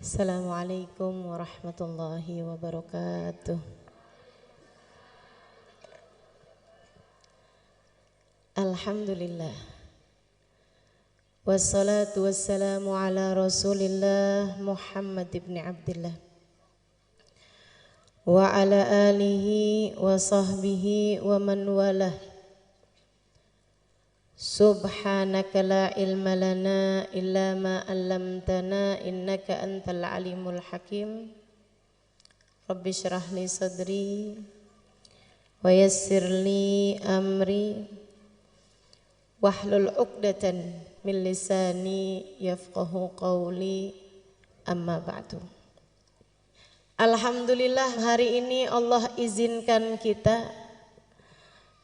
Assalamualaikum warahmatullahi wabarakatuh. Alhamdulillah. Wassalatu wassalamu ala Rasulillah Muhammad ibn Abdullah wa ala alihi wa sahbihi wa man walah. Subhanaka la ilma lana illa ma 'allamtana innaka antal alimul hakim. Rabbi shrah li sadri wa yassir li amri wahlul 'uqdatan min lisani yafqahu qawli, amma ba'du. Alhamdulillah, hari ini Allah izinkan kita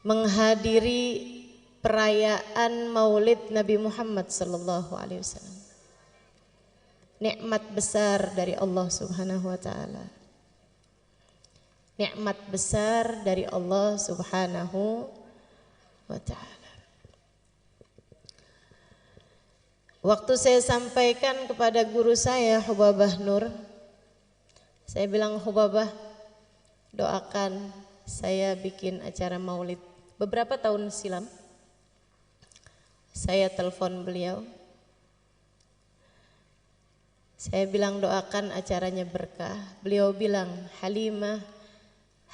menghadiri perayaan Maulid Nabi Muhammad sallallahu alaihi wasallam. Nikmat besar dari Allah Subhanahu wa taala. Nikmat besar dari Allah Subhanahu wa taala. Waktu saya sampaikan kepada guru saya Hubabah Nur, saya bilang, Hubabah, doakan saya bikin acara Maulid. Beberapa tahun silam saya telepon beliau. Saya bilang doakan acaranya berkah. Beliau bilang, Halimah,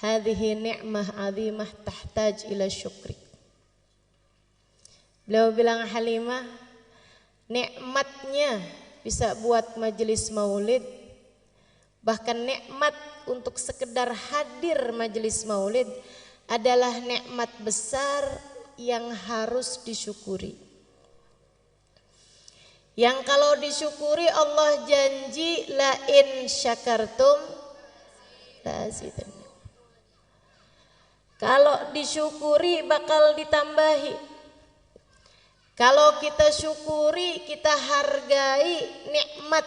hadhihi ni'mah 'azimah tahtaj ila syukri. Beliau bilang, Halimah, nikmatnya bisa buat majelis maulid, bahkan nikmat untuk sekedar hadir majelis maulid adalah nikmat besar yang harus disyukuri. Yang kalau disyukuri Allah janji la in syakartum la azidannakum. Kalau disyukuri bakal ditambahi. Kalau kita syukuri, kita hargai nikmat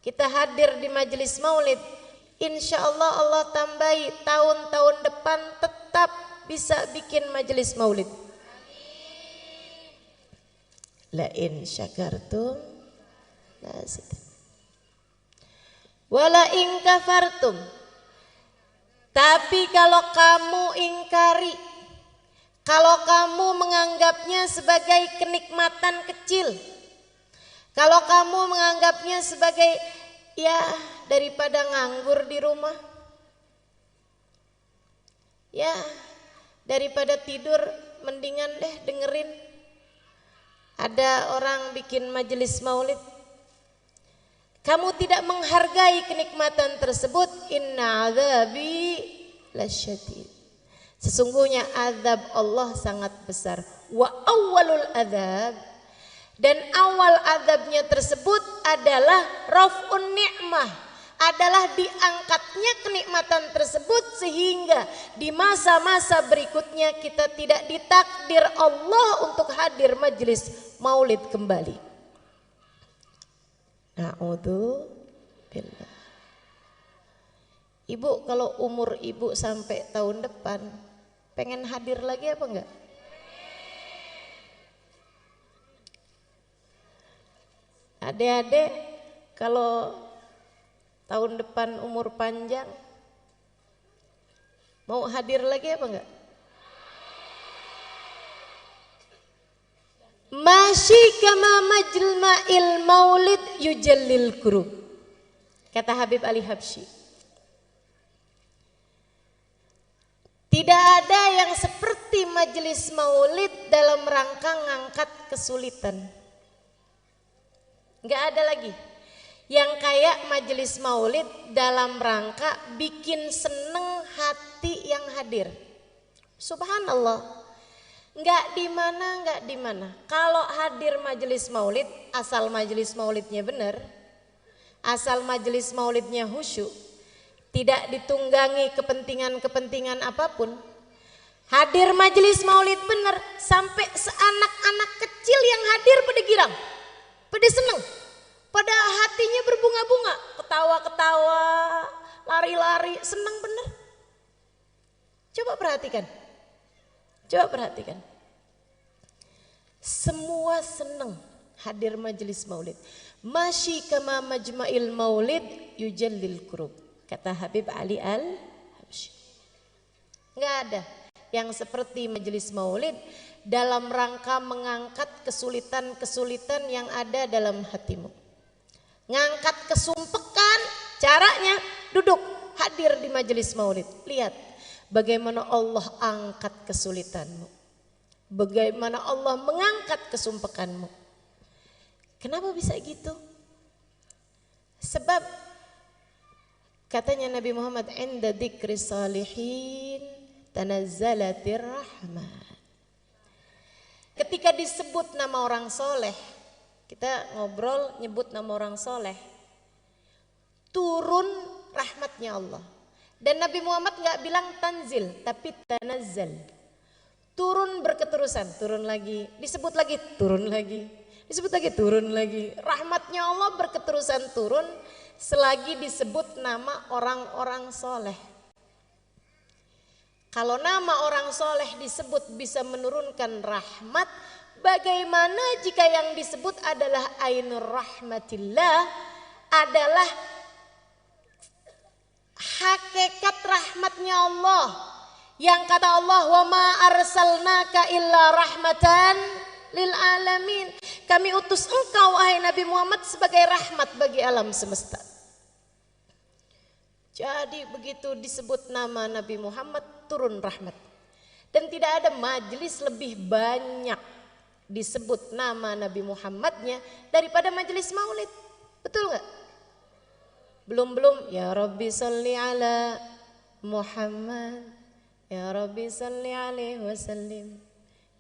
kita hadir di majelis maulid, insya Allah Allah tambahi tahun-tahun depan tetap bisa bikin majelis maulid. La in syakartum la azidannakum wala in kafartum. Tapi kalau kamu ingkari, kalau kamu menganggapnya sebagai kenikmatan kecil, kalau kamu menganggapnya sebagai ya daripada nganggur di rumah, ya daripada tidur mendingan deh dengerin ada orang bikin majelis maulid. Kamu tidak menghargai kenikmatan tersebut, inna azabi lasyadid. Sesungguhnya azab Allah sangat besar. Wa awwalul azab, dan awal azabnya tersebut adalah raf'un ni'mah, adalah diangkatnya kenikmatan tersebut sehingga di masa-masa berikutnya kita tidak ditakdir Allah untuk hadir majelis maulid kembali. Na'udzubillah. Ibu, kalau umur ibu sampai tahun depan pengen hadir lagi apa enggak? Adik-adik, kalau tahun depan umur panjang mau hadir lagi apa enggak? Masyi kama majma'il maulid yujallil kurub, kata Habib Ali Habsyi. Tidak ada yang seperti majelis maulid dalam rangka ngangkat kesulitan. Enggak ada lagi yang kayak majelis maulid dalam rangka bikin seneng hati yang hadir. Subhanallah, enggak di mana. Kalau hadir majelis maulid, asal majelis maulidnya benar, asal majelis maulidnya khusyuk, tidak ditunggangi kepentingan-kepentingan apapun. Hadir majelis maulid benar, sampai seanak-anak kecil yang hadir pada girang, pada seneng, pada hatinya berbunga-bunga, ketawa-ketawa, lari-lari, senang bener. Coba perhatikan. Semua senang hadir majelis maulid. Masyi kama majma'il maulid yujallil kurub. Kata Habib Ali Al-Habsyi. Enggak ada yang seperti majelis maulid dalam rangka mengangkat kesulitan-kesulitan yang ada dalam hatimu. Ngangkat kesumpekan, caranya duduk hadir di majelis maulid. Lihat bagaimana Allah angkat kesulitanmu. Bagaimana Allah mengangkat kesumpekanmu. Kenapa bisa gitu? Sebab katanya Nabi Muhammad, inda dzikri salihin tanazzalatir rahmat. Ketika disebut nama orang soleh, kita ngobrol nyebut nama orang soleh, turun rahmatnya Allah. Dan Nabi Muhammad gak bilang tanzil, tapi tanazzal. Turun berketerusan, turun lagi, disebut lagi, turun lagi, disebut lagi, turun lagi. Rahmatnya Allah berketerusan turun selagi disebut nama orang-orang soleh. Kalau nama orang soleh disebut bisa menurunkan rahmat, bagaimana jika yang disebut adalah ainur rahmatillah, adalah hakikat rahmatnya Allah. Yang kata Allah, wa ma arsalnaka illa rahmatan lil alamin. Kami utus engkau wahai Nabi Muhammad sebagai rahmat bagi alam semesta. Jadi begitu disebut nama Nabi Muhammad turun rahmat. Dan tidak ada majelis lebih banyak disebut nama Nabi Muhammadnya daripada majelis maulid. Betul gak? Belum-belum ya Rabbi salli ala Muhammad, ya Rabbi salli alaihi wasallim,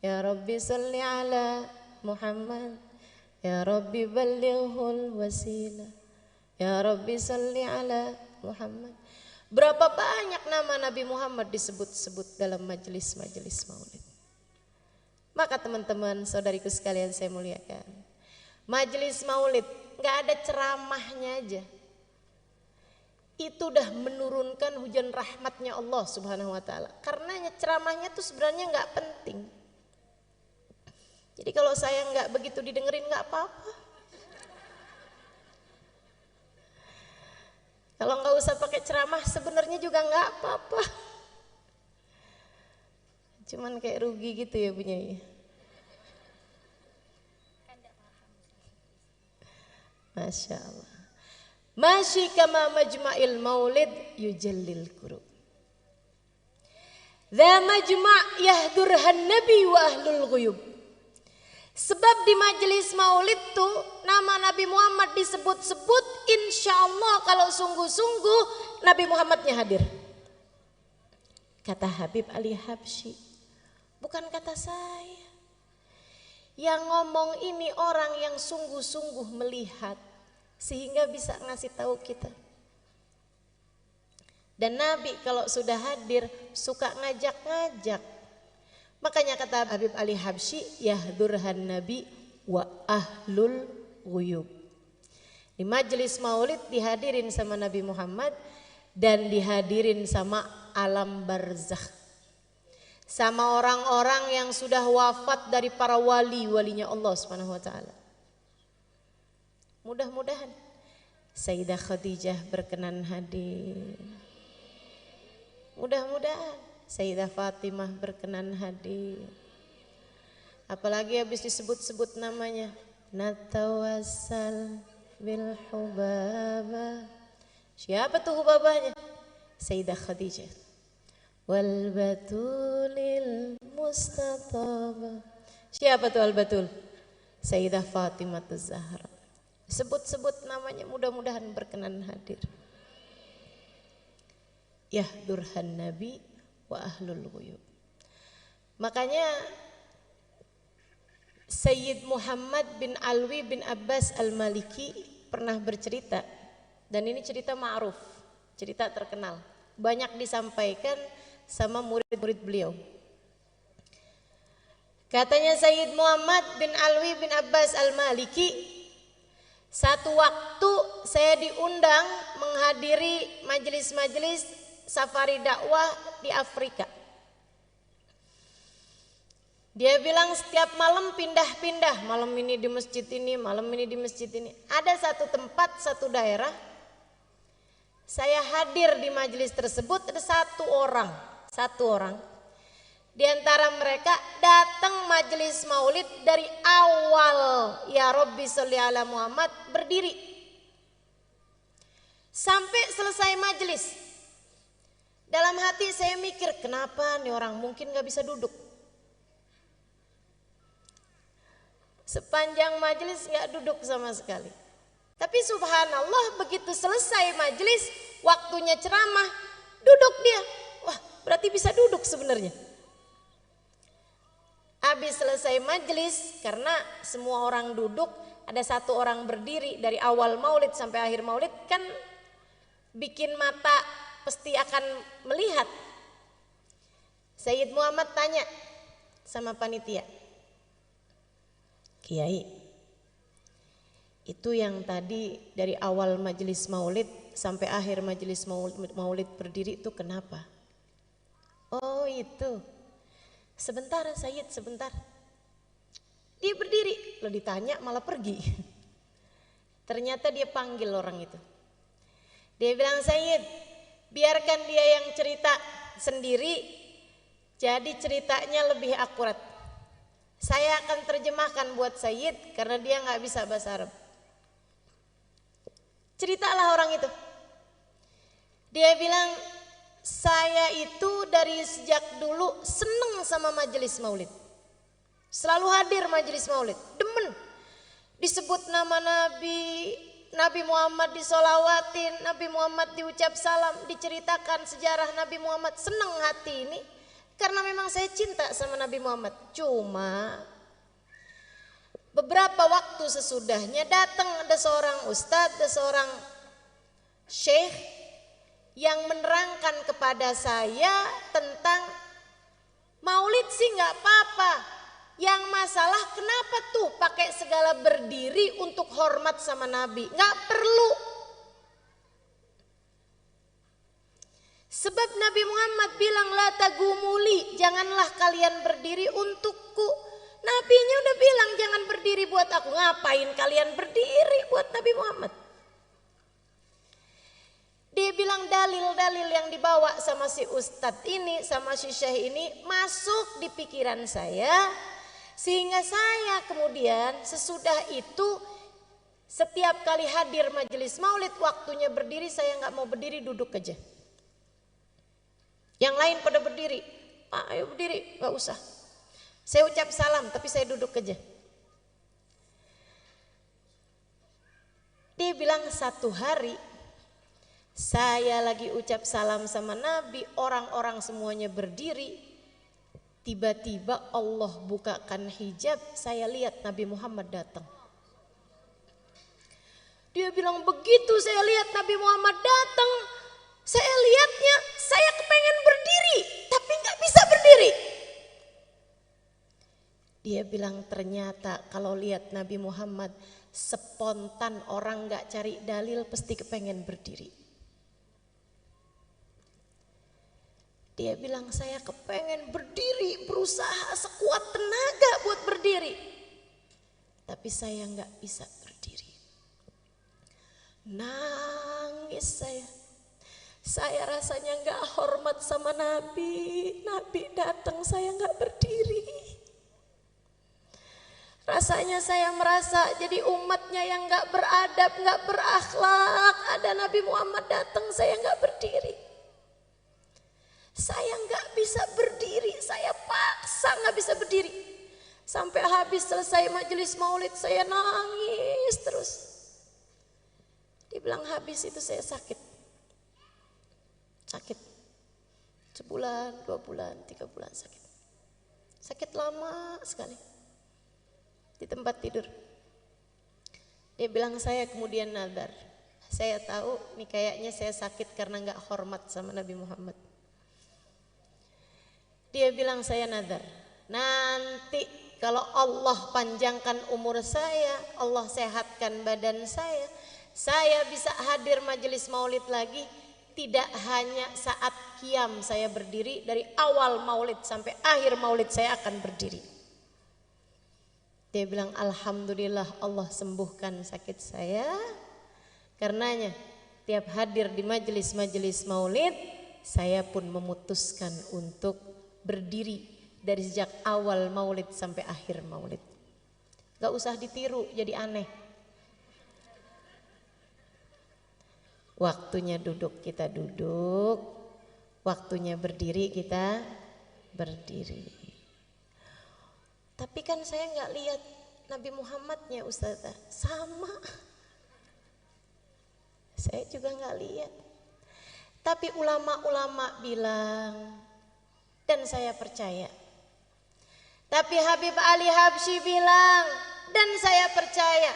ya Rabbi salli ala Muhammad, ya Rabbi ballighul wasilah, ya Rabbi salli ala Muhammad. Berapa banyak nama Nabi Muhammad disebut-sebut dalam majelis-majelis maulid. Maka teman-teman, saudariku sekalian saya muliakan, majelis maulid gak ada ceramahnya aja, itu udah menurunkan hujan rahmatnya Allah subhanahu wa ta'ala. Karena ceramahnya tuh sebenarnya gak penting. Jadi kalau saya gak begitu didengerin gak apa-apa. Kalau nggak usah pakai ceramah sebenarnya juga nggak apa-apa. Cuman kayak rugi gitu ya punya ya. Masya Allah. Masyi kama majma'il maulid yujallil kurub. Dha majma' yahdurhan nabi wa ahlul ghuyub. Sebab di majelis maulid tuh nama Nabi Muhammad disebut-sebut, insya Allah kalau sungguh-sungguh Nabi Muhammadnya hadir. Kata Habib Ali Habsyi, bukan kata saya. Yang ngomong ini orang yang sungguh-sungguh melihat sehingga bisa ngasih tahu kita. Dan Nabi kalau sudah hadir suka ngajak-ngajak. Makanya kata Habib Ali Habsyi, yahdurhan nabi wa ahlul ghuyub. Di majelis maulid dihadirin sama Nabi Muhammad dan dihadirin sama alam barzakh. Sama orang-orang yang sudah wafat dari para wali-walinya Allah Subhanahu wa taala. Mudah-mudahan Sayyidah Khadijah berkenan hadir. Mudah-mudahan Sayyidah Fatimah berkenan hadir. Apalagi habis disebut-sebut namanya, natawassal bil hubaba. Siapa tuh hubabanya? Sayyidah Khadijah. Wal batulil mustataba. Siapa tuh al batul? Sayyidah Fatimah Az-Zahra. Sebut-sebut namanya, mudah-mudahan berkenan hadir. Yahdurhan nabi wa ahlul ghuyub. Makanya Sayyid Muhammad bin Alwi bin Abbas Al-Maliki pernah bercerita, dan ini cerita ma'ruf, cerita terkenal, banyak disampaikan sama murid-murid beliau. Katanya Sayyid Muhammad bin Alwi bin Abbas Al-Maliki, satu waktu saya diundang menghadiri majelis-majelis safari dakwah di Afrika. Dia bilang setiap malam pindah-pindah, malam ini di masjid ini, malam ini di masjid ini. Ada satu tempat, satu daerah, saya hadir di majelis tersebut, ada satu orang. Di antara mereka datang majelis maulid dari awal, ya Rabbi sholli ala Muhammad, berdiri sampai selesai majelis. Dalam hati saya mikir, kenapa nih orang mungkin gak bisa duduk. Sepanjang majelis gak duduk sama sekali. Tapi subhanallah begitu selesai majelis, waktunya ceramah, duduk dia. Wah, berarti bisa duduk sebenarnya. Habis selesai majelis, karena semua orang duduk, ada satu orang berdiri dari awal maulid sampai akhir maulid, kan bikin mata pasti akan melihat. Sayyid Muhammad tanya sama panitia, Kiai, itu yang tadi dari awal majelis maulid sampai akhir majelis maulid berdiri itu kenapa? Oh itu. Sebentar Sayyid, sebentar. Dia berdiri, lo ditanya malah pergi. Ternyata dia panggil orang itu. Dia bilang, Sayyid, biarkan dia yang cerita sendiri, jadi ceritanya lebih akurat. Saya akan terjemahkan buat Sayyid karena dia gak bisa bahasa Arab. Ceritalah orang itu. Dia bilang, saya itu dari sejak dulu seneng sama majelis maulid. Selalu hadir majelis maulid, demen. Disebut nama Nabi, Nabi Muhammad disolawatin, Nabi Muhammad diucap salam, diceritakan sejarah Nabi Muhammad. Seneng hati ini karena memang saya cinta sama Nabi Muhammad. Cuma beberapa waktu sesudahnya datang ada seorang ustadz, ada seorang syekh yang menerangkan kepada saya tentang maulid sih nggak apa-apa. Yang masalah kenapa tuh pakai segala berdiri untuk hormat sama Nabi? Nggak perlu. Sebab Nabi Muhammad bilang la tagumuli, janganlah kalian berdiri untukku. Nabinya udah bilang jangan berdiri buat aku. Ngapain kalian berdiri buat Nabi Muhammad? Dia bilang dalil-dalil yang dibawa sama si ustadz ini, sama si syekh ini masuk di pikiran saya. Sehingga saya kemudian sesudah itu setiap kali hadir majelis maulid waktunya berdiri, saya gak mau berdiri, duduk aja. Yang lain pada berdiri, ayo berdiri, gak usah. Saya ucap salam tapi saya duduk aja. Dia bilang satu hari saya lagi ucap salam sama Nabi, orang-orang semuanya berdiri. Tiba-tiba Allah bukakan hijab, saya lihat Nabi Muhammad datang. Dia bilang begitu saya lihat Nabi Muhammad datang, saya lihatnya, saya kepengen berdiri, tapi gak bisa berdiri. Dia bilang ternyata kalau lihat Nabi Muhammad, spontan orang gak cari dalil pasti kepengen berdiri. Dia bilang saya kepengen berdiri, berusaha sekuat tenaga buat berdiri. Tapi saya gak bisa berdiri. Nangis saya. Saya rasanya gak hormat sama Nabi. Nabi datang saya gak berdiri. Rasanya saya merasa jadi umatnya yang gak beradab, gak berakhlak. Ada Nabi Muhammad datang saya gak berdiri. Saya gak bisa berdiri, saya paksa gak bisa berdiri. Sampai habis selesai majelis maulid saya nangis terus. Dibilang habis itu saya sakit. Sakit. Sebulan, 2 bulan, 3 bulan sakit. Sakit lama sekali. Di tempat tidur. Dia bilang saya kemudian nadar. Saya tahu nih kayaknya saya sakit karena gak hormat sama Nabi Muhammad. Dia bilang saya nadar, nanti kalau Allah panjangkan umur saya, Allah sehatkan badan saya bisa hadir majelis maulid lagi. Tidak hanya saat qiyam saya berdiri, dari awal maulid sampai akhir maulid saya akan berdiri. Dia bilang, alhamdulillah Allah sembuhkan sakit saya. Karenanya tiap hadir di majelis-majelis maulid, saya pun memutuskan untuk berdiri dari sejak awal maulid sampai akhir maulid. Gak usah ditiru jadi aneh. Waktunya duduk kita duduk, waktunya berdiri kita berdiri. Tapi kan saya gak lihat Nabi Muhammadnya Ustazah. Sama. Saya juga gak lihat. Tapi ulama-ulama bilang, dan saya percaya. Tapi Habib Ali Habsyi bilang, dan saya percaya.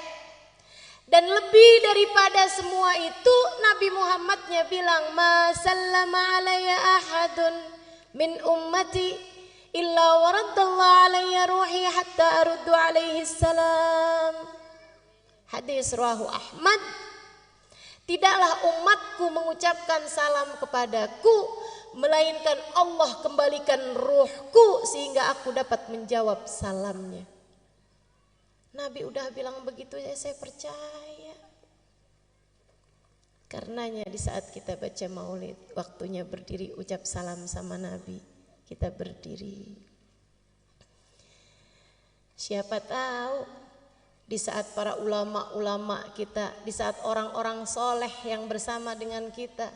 Dan lebih daripada semua itu, Nabi Muhammadnya bilang, ma sallama alayya ahadun min ummati illa waraddallahu alayya ruhi hatta aruddu alaihi salam. Hadis rawahu Ahmad. Tidaklah umatku mengucapkan salam kepadaku, melainkan Allah kembalikan ruhku sehingga aku dapat menjawab salamnya. Nabi udah bilang begitu ya, saya percaya. Karenanya di saat kita baca maulid, waktunya berdiri ucap salam sama Nabi, kita berdiri. Siapa tahu di saat para ulama-ulama kita, di saat orang-orang soleh yang bersama dengan kita,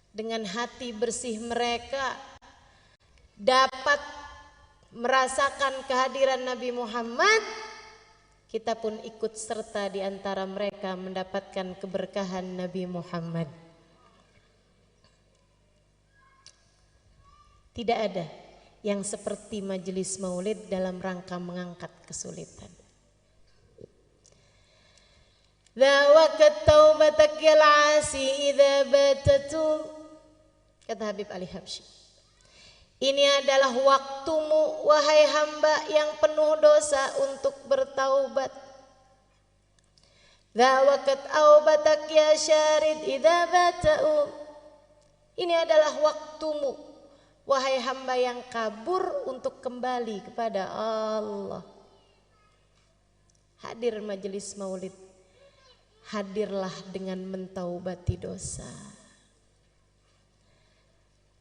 dengan hati bersih mereka dapat merasakan kehadiran Nabi Muhammad, kita pun ikut serta di antara mereka mendapatkan keberkahan Nabi Muhammad. Tidak ada yang seperti majelis maulid dalam rangka mengangkat kesulitan. Dhawakat taubatak yal asi idza batatu, kata Habib Ali Habsyi. Ini adalah waktumu wahai hamba yang penuh dosa untuk bertaubat. Dhawakat aubatak ya syarid idza bata'u. Ini adalah waktumu wahai hamba yang kabur untuk kembali kepada Allah. Hadir majelis maulid, hadirlah dengan mentaubati dosa.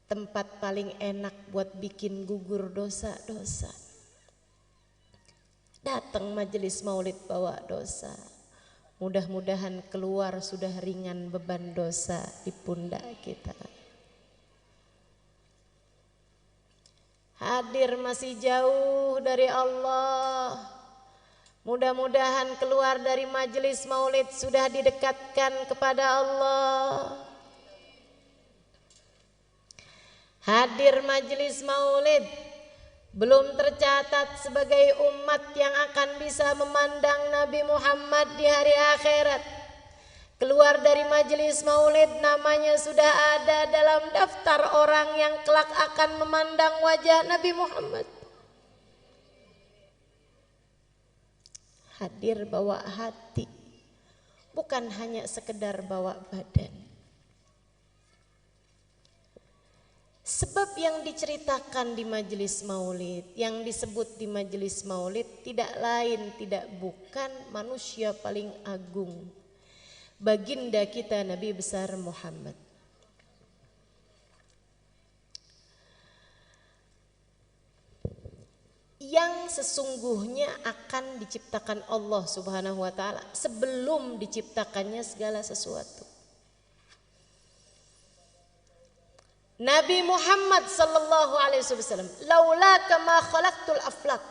Tempat paling enak buat bikin gugur dosa-dosa. Datang majelis maulid bawa dosa. Mudah-mudahan keluar sudah ringan beban dosa di pundak kita. Hadir masih jauh dari Allah. Mudah-mudahan keluar dari majelis maulid sudah didekatkan kepada Allah. Hadir majelis maulid belum tercatat sebagai umat yang akan bisa memandang Nabi Muhammad di hari akhirat. Keluar dari majelis maulid namanya sudah ada dalam daftar orang yang kelak akan memandang wajah Nabi Muhammad. Hadir bawa hati, bukan hanya sekedar bawa badan. Sebab yang diceritakan di majelis maulid, yang disebut di majelis maulid tidak lain tidak bukan manusia paling agung, baginda kita Nabi besar Muhammad. Yang sesungguhnya akan diciptakan Allah Subhanahu wa taala sebelum diciptakannya segala sesuatu. Nabi Muhammad sallallahu alaihi wasallam, laula kama khalaqtul aflak.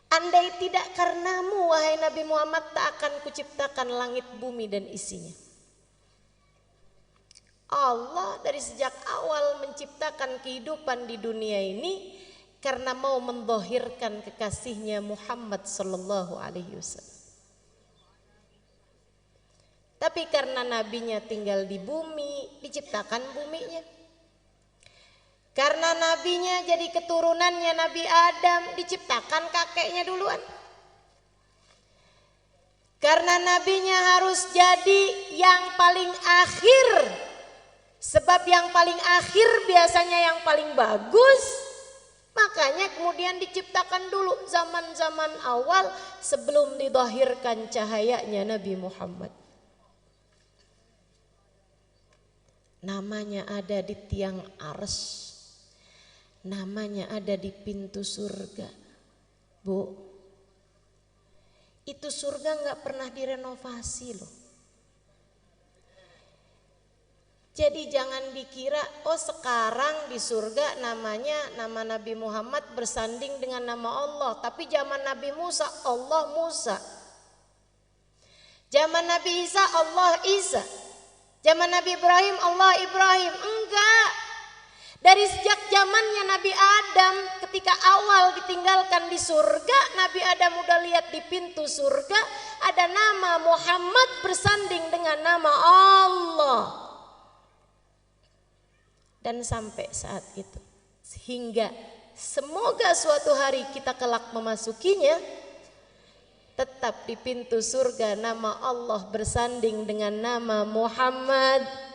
Andai tidak karenamu wahai Nabi Muhammad, tak akan kuciptakan langit bumi dan isinya. Allah dari sejak awal menciptakan kehidupan di dunia ini karena mau mendhahirkan kekasihnya Muhammad sallallahu alaihi wasallam. Tapi karena nabinya tinggal di bumi, diciptakan buminya. Karena nabinya jadi keturunannya Nabi Adam, diciptakan kakeknya duluan. Karena nabinya harus jadi yang paling akhir, sebab yang paling akhir biasanya yang paling bagus, Makanya kemudian diciptakan dulu zaman-zaman awal sebelum didahirkan cahayanya Nabi Muhammad. Namanya ada di tiang arsy. Namanya ada di pintu surga. Bu, itu surga gak pernah direnovasi loh. Jadi jangan dikira sekarang di surga namanya nama Nabi Muhammad bersanding dengan nama Allah. Tapi zaman Nabi Musa Allah Musa. Zaman Nabi Isa Allah Isa. Zaman Nabi Ibrahim Allah Ibrahim. Enggak. Dari sejak zamannya Nabi Adam ketika awal ditinggalkan di surga, Nabi Adam udah lihat di pintu surga ada nama Muhammad bersanding dengan nama Allah. Dan sampai saat itu, sehingga semoga suatu hari kita kelak memasukinya, tetap di pintu surga nama Allah bersanding dengan nama Muhammad.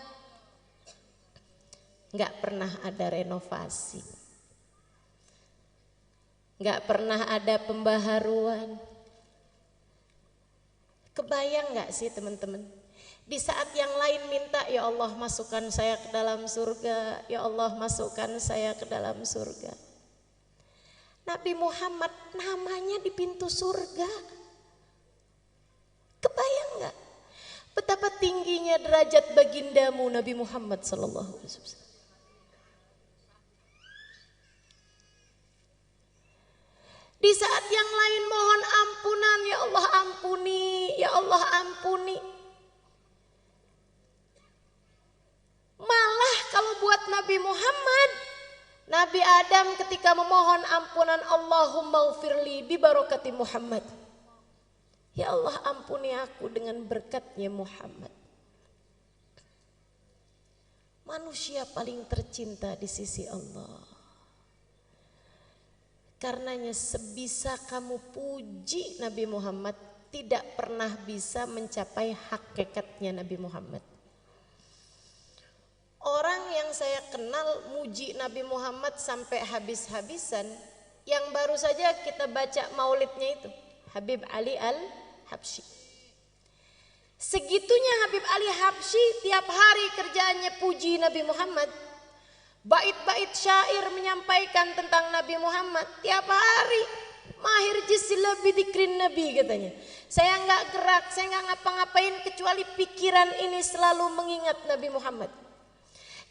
Gak pernah ada renovasi, gak pernah ada pembaharuan. Kebayang gak sih teman-teman? Di saat yang lain minta, ya Allah masukkan saya ke dalam surga, ya Allah masukkan saya ke dalam surga. Nabi Muhammad namanya di pintu surga. Kebayang gak? Betapa tingginya derajat bagindamu Nabi Muhammad sallallahu alaihi wasallam. Di saat yang lain mohon ampunan, ya Allah ampuni, ya Allah ampuni. Malah kalau buat Nabi Muhammad, Nabi Adam ketika memohon ampunan, Allahumma ghfirli bi barakati Muhammad. Ya Allah ampuni aku dengan berkatnya Muhammad. Manusia paling tercinta di sisi Allah. Karenanya sebisa kamu puji Nabi Muhammad, tidak pernah bisa mencapai hakikatnya Nabi Muhammad. Orang yang saya kenal muji Nabi Muhammad sampai habis-habisan, yang baru saja kita baca maulidnya itu, Habib Ali Al-Habsyi. Segitunya Habib Ali Habsyi tiap hari kerjaannya puji Nabi Muhammad. Bait-bait syair menyampaikan tentang Nabi Muhammad tiap hari. Mahir jisila bidikrin Nabi katanya. Saya enggak gerak, saya enggak ngapa-ngapain kecuali pikiran ini selalu mengingat Nabi Muhammad.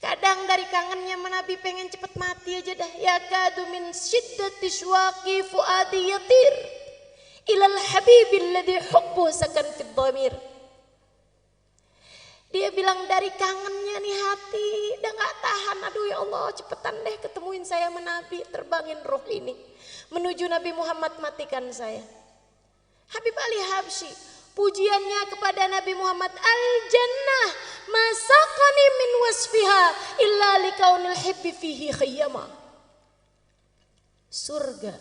Kadang dari kangennya Nabi pengen cepat mati aja dah. Ya kadu min syiddati syuaqi fuadi yatir ilal habibil ladzi hubbu sakan fid dhamir. Dia bilang dari kangennya nih hati udah gak tahan. Aduh ya Allah cepetan deh ketemuin saya sama Nabi. Terbangin roh ini menuju Nabi Muhammad, matikan saya. Habib Ali Habsyi pujiannya kepada Nabi Muhammad, al-jannah masaqani min wasfiha illa likaunil hibbi fihi khayyama. Surga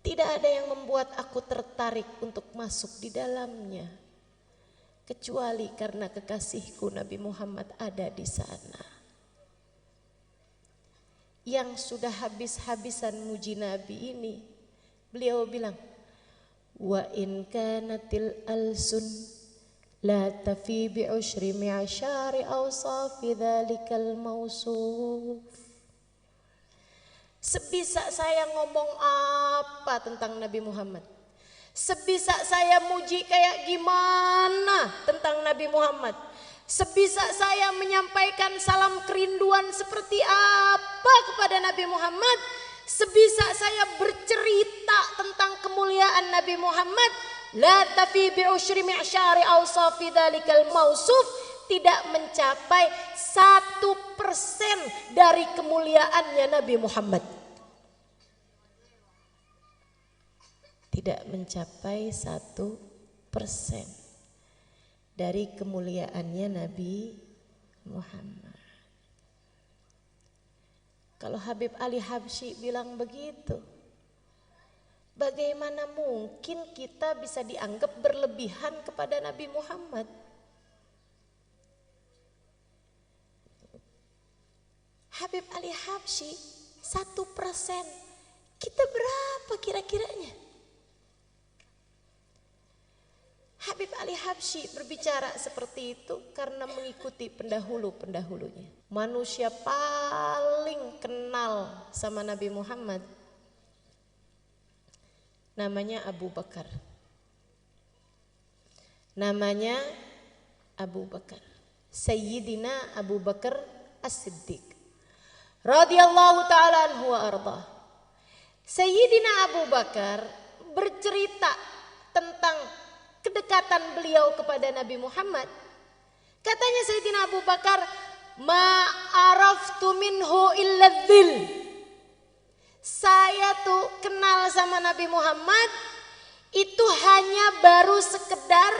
tidak ada yang membuat aku tertarik untuk masuk di dalamnya kecuali karena kekasihku Nabi Muhammad ada di sana. Yang sudah habis-habisan muji Nabi ini, beliau bilang, wa in kanatil alsun la tafi bi ushri mi'ashari awsafi dzalikal mausuf. Sebisa saya ngomong apa tentang Nabi Muhammad, sebisa saya muji kayak gimana tentang Nabi Muhammad, sebisa saya menyampaikan salam kerinduan seperti apa kepada Nabi Muhammad, sebisa saya bercerita tentang kemuliaan Nabi Muhammad, la tafi bi usyri mi'syari awsafi dzalikal mausuf, tidak mencapai 1% dari kemuliaannya Nabi Muhammad. Tidak mencapai 1% dari kemuliaannya Nabi Muhammad. Kalau Habib Ali Habsyi bilang begitu, bagaimana mungkin kita bisa dianggap berlebihan kepada Nabi Muhammad? Habib Ali Habsyi 1%. Kita berapa kira-kiranya? Habib Ali Habsyi berbicara seperti itu karena mengikuti pendahulu-pendahulunya. Manusia paling kenal sama Nabi Muhammad namanya Abu Bakar. Namanya Abu Bakar. Sayyidina Abu Bakar As-Siddiq radhiyallahu ta'ala anhu wa ardah. Sayyidina Abu Bakar bercerita tentang kedekatan beliau kepada Nabi Muhammad. Katanya Sayyidina Abu Bakar, ma araftu minhu illa dzil. Saya tuh kenal sama Nabi Muhammad itu hanya baru sekedar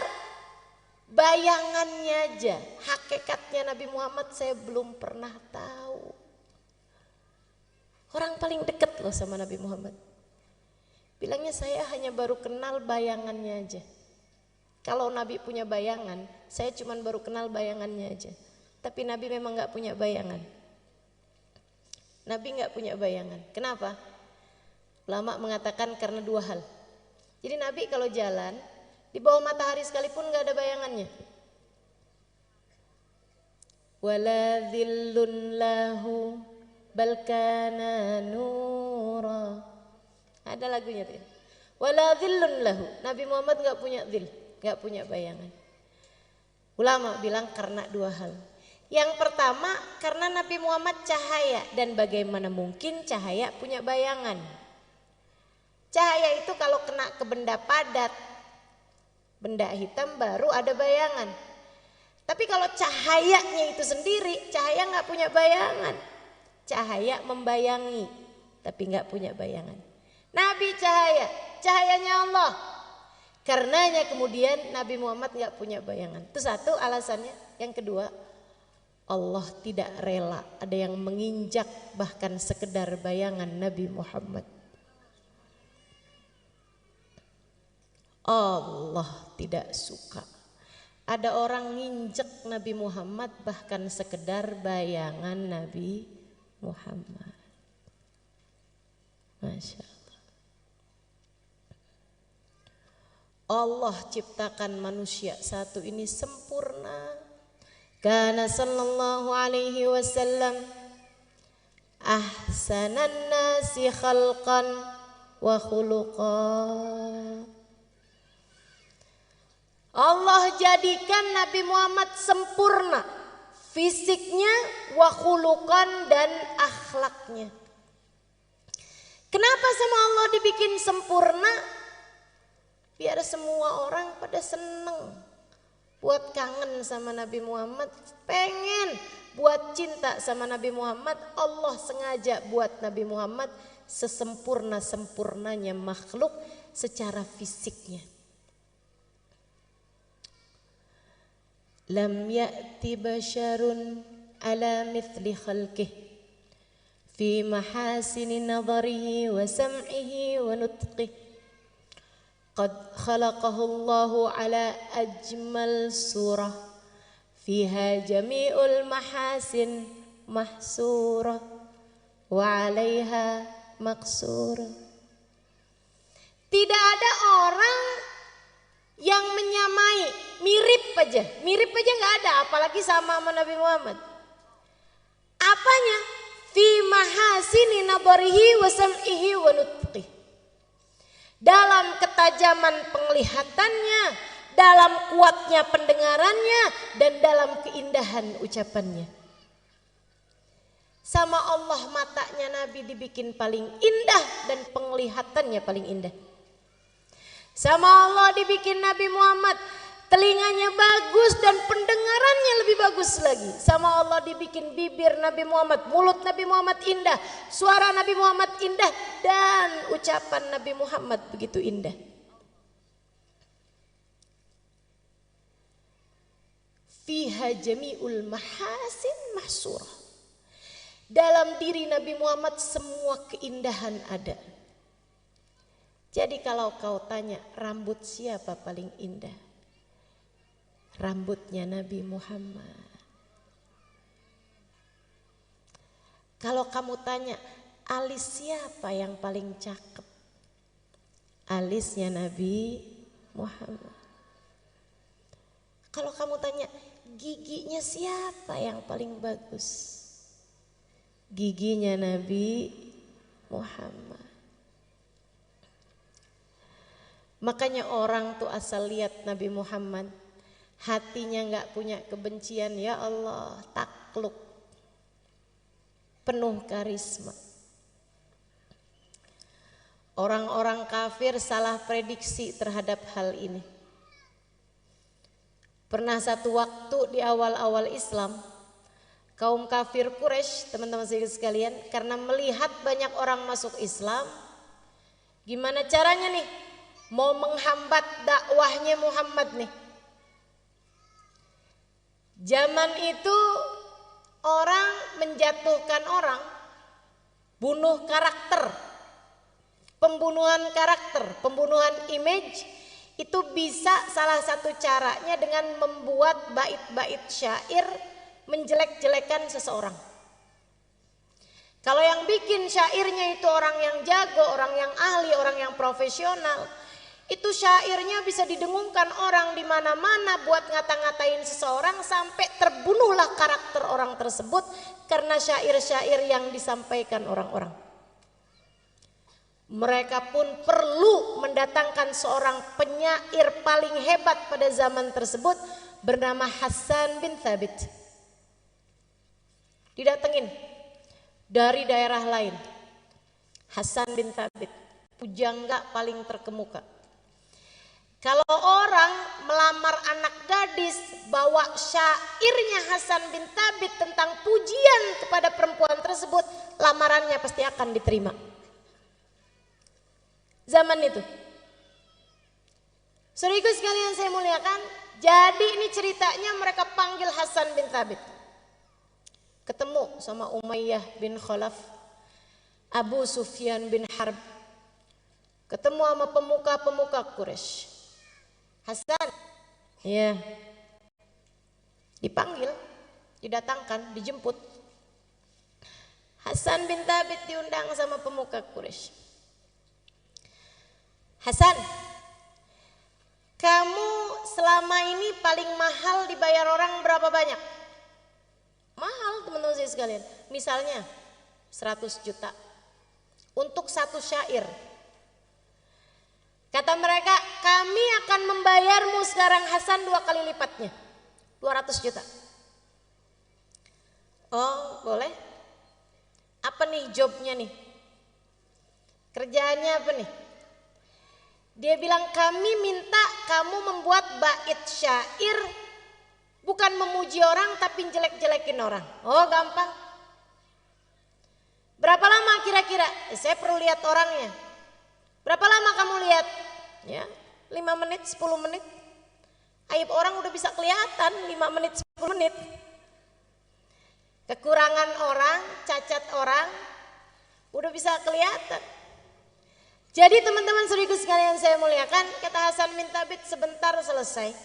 bayangannya aja. Hakikatnya Nabi Muhammad saya belum pernah tahu. Orang paling dekat loh sama Nabi Muhammad. Bilangnya saya hanya baru kenal bayangannya aja. Kalau Nabi punya bayangan, saya cuma baru kenal bayangannya aja. Tapi Nabi memang gak punya bayangan. Nabi gak punya bayangan. Kenapa? Ulama mengatakan karena 2 hal. Jadi Nabi kalau jalan, di bawah matahari sekalipun gak ada bayangannya. Wala dhillun lahu bal kana nura. Ada lagunya tuh. Wala dhillun lahu. Nabi Muhammad gak punya dhil. Gak punya bayangan. Ulama bilang karena 2 hal. Yang pertama karena Nabi Muhammad cahaya. Dan bagaimana mungkin cahaya punya bayangan. Cahaya itu kalau kena ke benda padat, benda hitam baru ada bayangan. Tapi kalau cahayanya itu sendiri, cahaya gak punya bayangan. Cahaya membayangi tapi gak punya bayangan. Nabi cahaya, cahayanya Allah. Karenanya kemudian Nabi Muhammad gak punya bayangan. Itu satu alasannya. Yang kedua, Allah tidak rela ada yang menginjak bahkan sekedar bayangan Nabi Muhammad. Allah tidak suka ada orang nginjek Nabi Muhammad bahkan sekedar bayangan Nabi Muhammad. Masya Allah. Allah ciptakan manusia satu ini sempurna. Kana sallallahu alaihi wasallam ahsanan nasi khalqan wa khuluqan. Allah jadikan Nabi Muhammad sempurna fisiknya, wa khuluqan dan akhlaknya. Kenapa sama Allah dibikin sempurna? Biar semua orang pada seneng, buat kangen sama Nabi Muhammad, pengen buat cinta sama Nabi Muhammad. Allah sengaja buat Nabi Muhammad sesempurna-sempurnanya makhluk secara fisiknya. Lam ya'ti basyarun ala mithli khalqih fi mahasini nadharihi wa sam'ihi wa nutqihi. Qad khalaqahu Allahu ala ajmal surah fiha jami'ul mahasin mahsurah wa 'alaiha maqsurah. Tidak ada orang yang menyamai, mirip aja nggak ada, apalagi sama Nabi Muhammad. Apanya? Fi mahasini nabarihi wa sam'ihi wa nutqihi. Dalam ketajaman penglihatannya, dalam kuatnya pendengarannya, dan dalam keindahan ucapannya. Sama Allah matanya Nabi dibikin paling indah dan penglihatannya paling indah. Sama Allah dibikin Nabi Muhammad telinganya bagus dan pendengarannya lebih bagus lagi. Sama Allah dibikin bibir Nabi Muhammad, mulut Nabi Muhammad indah, suara Nabi Muhammad indah, dan ucapan Nabi Muhammad begitu indah. Fiha jami'ul mahasin mahsurah. Dalam diri Nabi Muhammad semua keindahan ada. Jadi kalau kau tanya rambut siapa paling indah? Rambutnya Nabi Muhammad. Kalau kamu tanya alis siapa yang paling cakep? Alisnya Nabi Muhammad. Kalau kamu tanya giginya siapa yang paling bagus? Giginya Nabi Muhammad. Makanya orang tuh asal lihat Nabi Muhammad, hatinya gak punya kebencian, ya Allah, takluk, penuh karisma. Orang-orang kafir salah prediksi terhadap hal ini. Pernah satu waktu di awal-awal Islam, kaum kafir Quraisy, teman-teman sekalian, karena melihat banyak orang masuk Islam, gimana caranya nih mau menghambat dakwahnya Muhammad nih. Zaman itu orang menjatuhkan orang, bunuh karakter. Pembunuhan karakter, pembunuhan image itu bisa salah satu caranya dengan membuat bait-bait syair menjelek-jelekan seseorang. Kalau yang bikin syairnya itu orang yang jago, orang yang ahli, orang yang profesional, itu syairnya bisa didengungkan orang di mana-mana buat ngata-ngatain seseorang sampai terbunuhlah karakter orang tersebut karena syair-syair yang disampaikan orang-orang. Mereka pun perlu mendatangkan seorang penyair paling hebat pada zaman tersebut bernama Hasan bin Thabit. Didatengin dari daerah lain. Hasan bin Thabit, pujangga paling terkemuka. Kalau orang melamar anak gadis, bawa syairnya Hasan bin Thabit tentang pujian kepada perempuan tersebut, lamarannya pasti akan diterima. Zaman itu. Saudaraku sekalian saya muliakan, jadi ini ceritanya mereka panggil Hasan bin Thabit. Ketemu sama Umayyah bin Khalaf, Abu Sufyan bin Harb. Ketemu sama pemuka-pemuka Quraisy. Hasan, ya, dipanggil, didatangkan, dijemput. Hasan bin Thabit diundang sama pemuka Quraisy. Hasan, kamu selama ini paling mahal dibayar orang berapa banyak? Mahal teman-teman saya sekalian. Misalnya 100 juta untuk satu syair. Kata mereka, kami akan membayarmu sekarang Hasan 2 kali lipatnya, 200 juta. Oh boleh. Apa nih jobnya nih? Kerjaannya apa nih? Dia bilang kami minta kamu membuat bait syair, bukan memuji orang tapi jelek-jelekin orang. Oh gampang. Berapa lama kira-kira? Saya perlu lihat orangnya. Berapa lama kamu lihat? Ya, 5 menit, 10 menit. Aib orang udah bisa kelihatan 5 menit, 10 menit. Kekurangan orang, cacat orang udah bisa kelihatan. Jadi teman-teman saudaraku sekalian saya muliakan, kata Hasan bin Thabit, sebentar selesai.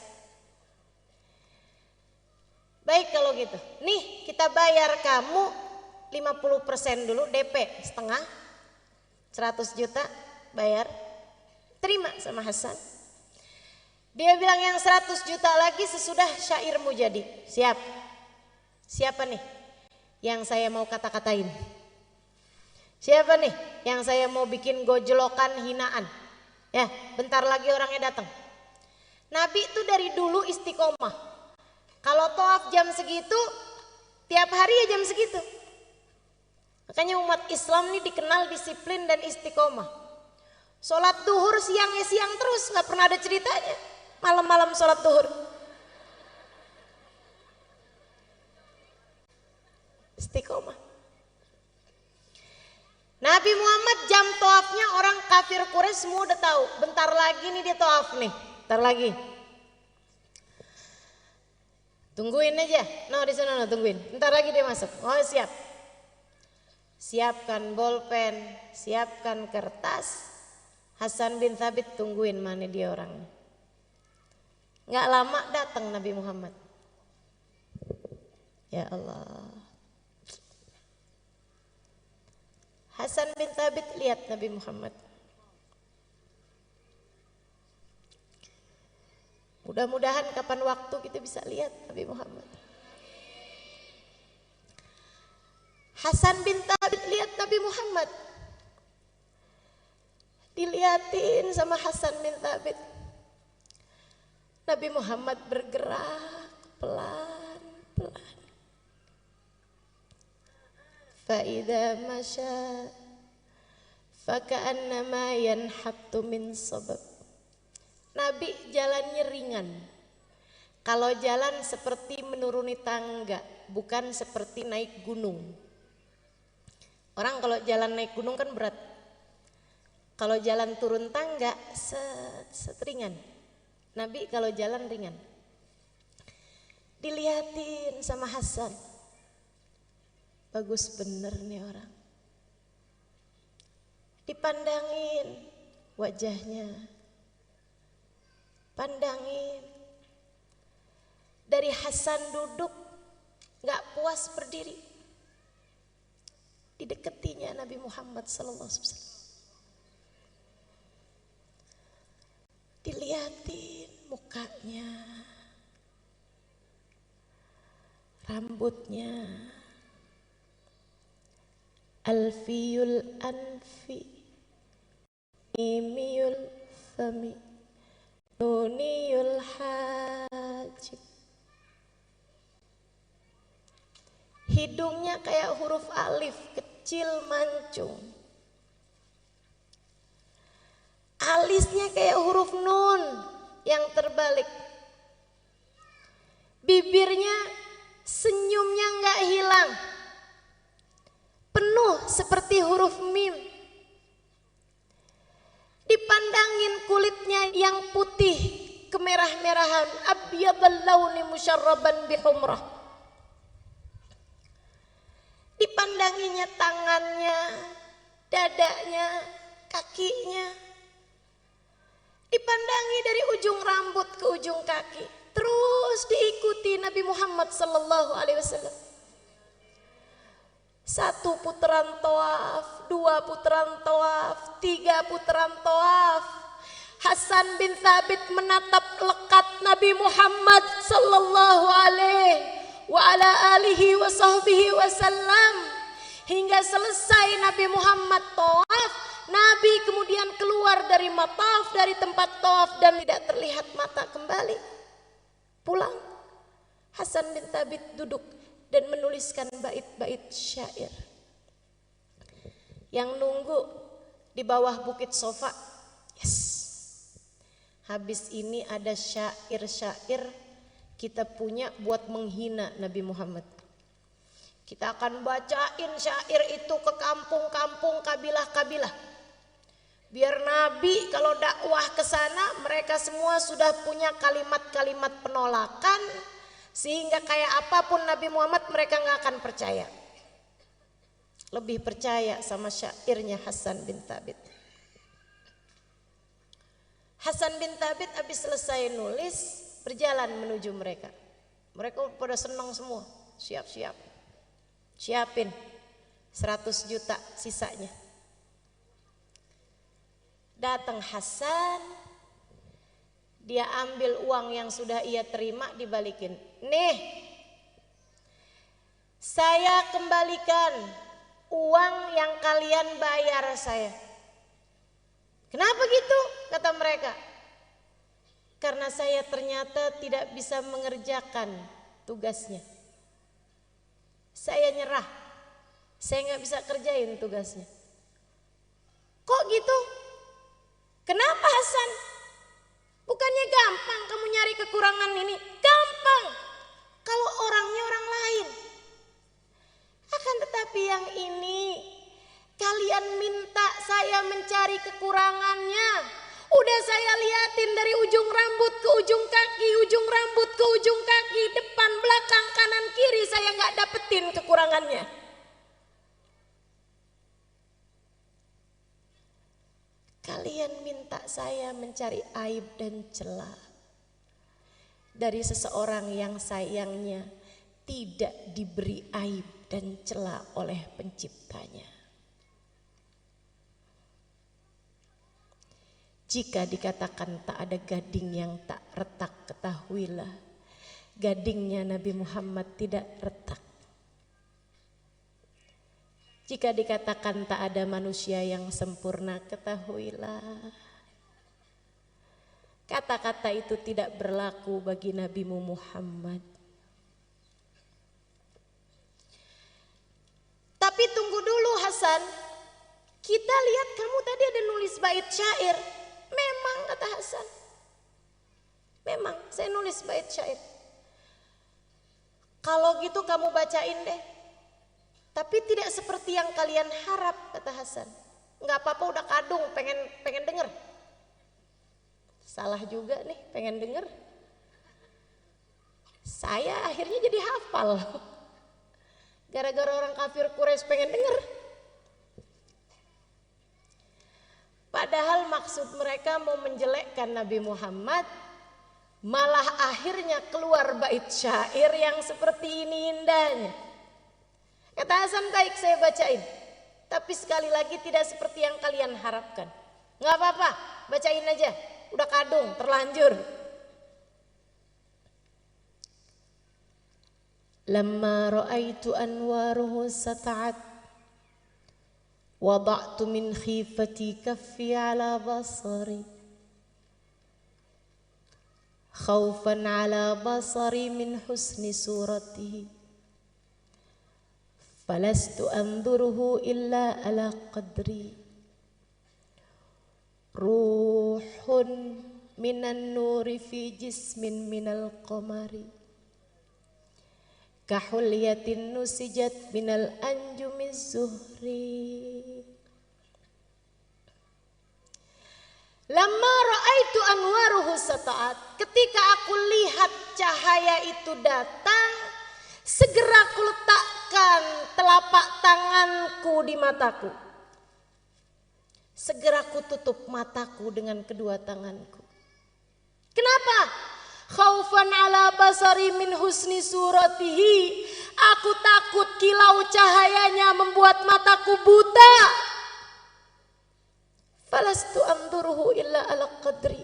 Baik kalau gitu. Nih kita bayar kamu 50% dulu DP setengah, 100 juta bayar. Terima sama Hasan. Dia bilang yang 100 juta lagi sesudah syairmu jadi. Siap. Siapa nih yang saya mau kata-katain? Siapa nih yang saya mau bikin gojlokan hinaan? Ya, bentar lagi orangnya datang. Nabi itu dari dulu istiqomah. Kalau tawaf jam segitu, tiap hari ya jam segitu. Makanya umat Islam ini dikenal disiplin dan istiqomah. Sholat duhur siangnya siang terus, nggak pernah ada ceritanya. Malam-malam sholat duhur. Istiqomah. Nabi Muhammad jam tawafnya orang kafir Quraisy semua udah tahu. Bentar lagi nih dia tawaf nih. Bentar lagi. Tungguin aja. No di sana no tungguin. Bentar lagi dia masuk. Oh siap. Siapkan bolpen, siapkan kertas. Hasan bin Thabit tungguin mana dia orangnya. Nggak lama datang Nabi Muhammad. Ya Allah. Hasan bin Thabit lihat Nabi Muhammad. Mudah-mudahan kapan waktu kita bisa lihat Nabi Muhammad. Hasan bin Thabit lihat Nabi Muhammad. Dilihatin sama Hasan bin Thabit. Nabi Muhammad bergerak pelan-pelan. Fa'idha masya faka'annama yanhattu min sabab. Nabi jalannya ringan. Kalau jalan seperti menuruni tangga, bukan seperti naik gunung. Orang kalau jalan naik gunung kan berat. Kalau jalan turun tangga ringan. Nabi kalau jalan ringan. Dilihatin sama Hasan. Bagus bener nih orang. Dipandangin wajahnya. Pandangin. Dari Hasan duduk gak puas berdiri. Dideketinya Nabi Muhammad SAW. Dilihatin mukanya, rambutnya, alfiyul anfi, imiyul fami, nuniyul hajib. Hidungnya kayak huruf alif, kecil mancung. Alisnya kayak huruf nun yang terbalik. Bibirnya senyumnya nggak hilang. Penuh seperti huruf mim. Dipandangin kulitnya yang putih kemerah-merahan, abyadal launi musyarraban bihumrah. Dipandanginya tangannya, dadanya, kakinya. Dipandangi dari ujung rambut ke ujung kaki. Terus diikuti Nabi Muhammad SAW. 1 putaran tawaf, 2 putaran tawaf, 3 putaran tawaf. Hasan bin Thabit menatap lekat Nabi Muhammad SAW hingga selesai Nabi Muhammad tawaf. Nabi kemudian keluar dari mataf, dari tempat tawaf dan tidak terlihat mata kembali. Pulang. Hasan bin Thabit duduk dan menuliskan bait-bait syair. Yang nunggu di bawah bukit Sofa. Yes. Habis ini ada syair-syair kita punya buat menghina Nabi Muhammad. Kita akan bacain syair itu ke kampung-kampung, kabilah-kabilah. Biar Nabi kalau dakwah ke sana mereka semua sudah punya kalimat-kalimat penolakan. Sehingga kayak apapun Nabi Muhammad mereka gak akan percaya. Lebih percaya sama syairnya Hasan bin Thabit. Hasan bin Thabit habis selesai nulis berjalan menuju mereka. Mereka pada senang semua. Siap-siap. Siapin 100 juta sisanya. Datang Hasan, dia ambil uang yang sudah ia terima dibalikin. Nih, saya kembalikan uang yang kalian bayar saya. Kenapa gitu? Kata mereka. Karena saya ternyata tidak bisa mengerjakan tugasnya. Saya nyerah. Saya nggak bisa kerjain tugasnya. Kok gitu? Kenapa Hasan? Bukannya gampang kamu nyari kekurangan ini? Gampang. Kalau orangnya orang lain. Akan tetapi yang ini kalian minta saya mencari kekurangannya. Udah saya liatin dari ujung rambut ke ujung kaki, ujung rambut ke ujung kaki, depan, belakang, kanan, kiri, saya nggak dapetin kekurangannya. Kalian minta saya mencari aib dan celah dari seseorang yang sayangnya tidak diberi aib dan celah oleh penciptanya. Jika dikatakan tak ada gading yang tak retak, ketahuilah gadingnya Nabi Muhammad tidak retak. Jika dikatakan tak ada manusia yang sempurna, ketahuilah kata-kata itu tidak berlaku bagi Nabimu Muhammad. Tapi tunggu dulu Hasan, kita lihat kamu tadi ada nulis bait syair. Memang kata Hasan, memang saya nulis bait syair. Kalau gitu kamu bacain deh. Tapi tidak seperti yang kalian harap kata Hasan. Enggak apa-apa, udah kadung, pengen denger. Salah juga nih, pengen denger. Saya akhirnya jadi hafal. Gara-gara orang kafir Quraisy pengen denger. Padahal maksud mereka mau menjelekkan Nabi Muhammad, malah akhirnya keluar bait syair yang seperti ini indahnya. Kata Hasan, baik saya bacain. Tapi sekali lagi tidak seperti yang kalian harapkan. Nggak apa-apa, bacain aja. Udah kadung, terlanjur. Lamma ra'aitu anwaruhu sata'at وضعت من خيفتي كفي على بصري خوفا على بصري من حسن صورته فلست أنظره إلا على قدري روح من النور في جسم من القمر كحلية نسجت من الأنجم الزهري Lama ra'aitu anwaruhu sata'at, ketika aku lihat cahaya itu datang, segera aku letakkan telapak tanganku di mataku. Segera aku tutup mataku dengan kedua tanganku. Kenapa? Khaufan ala basari min husni suratihi. Aku takut kilau cahayanya membuat mataku buta. Falastu anduruhu illa ala qadri.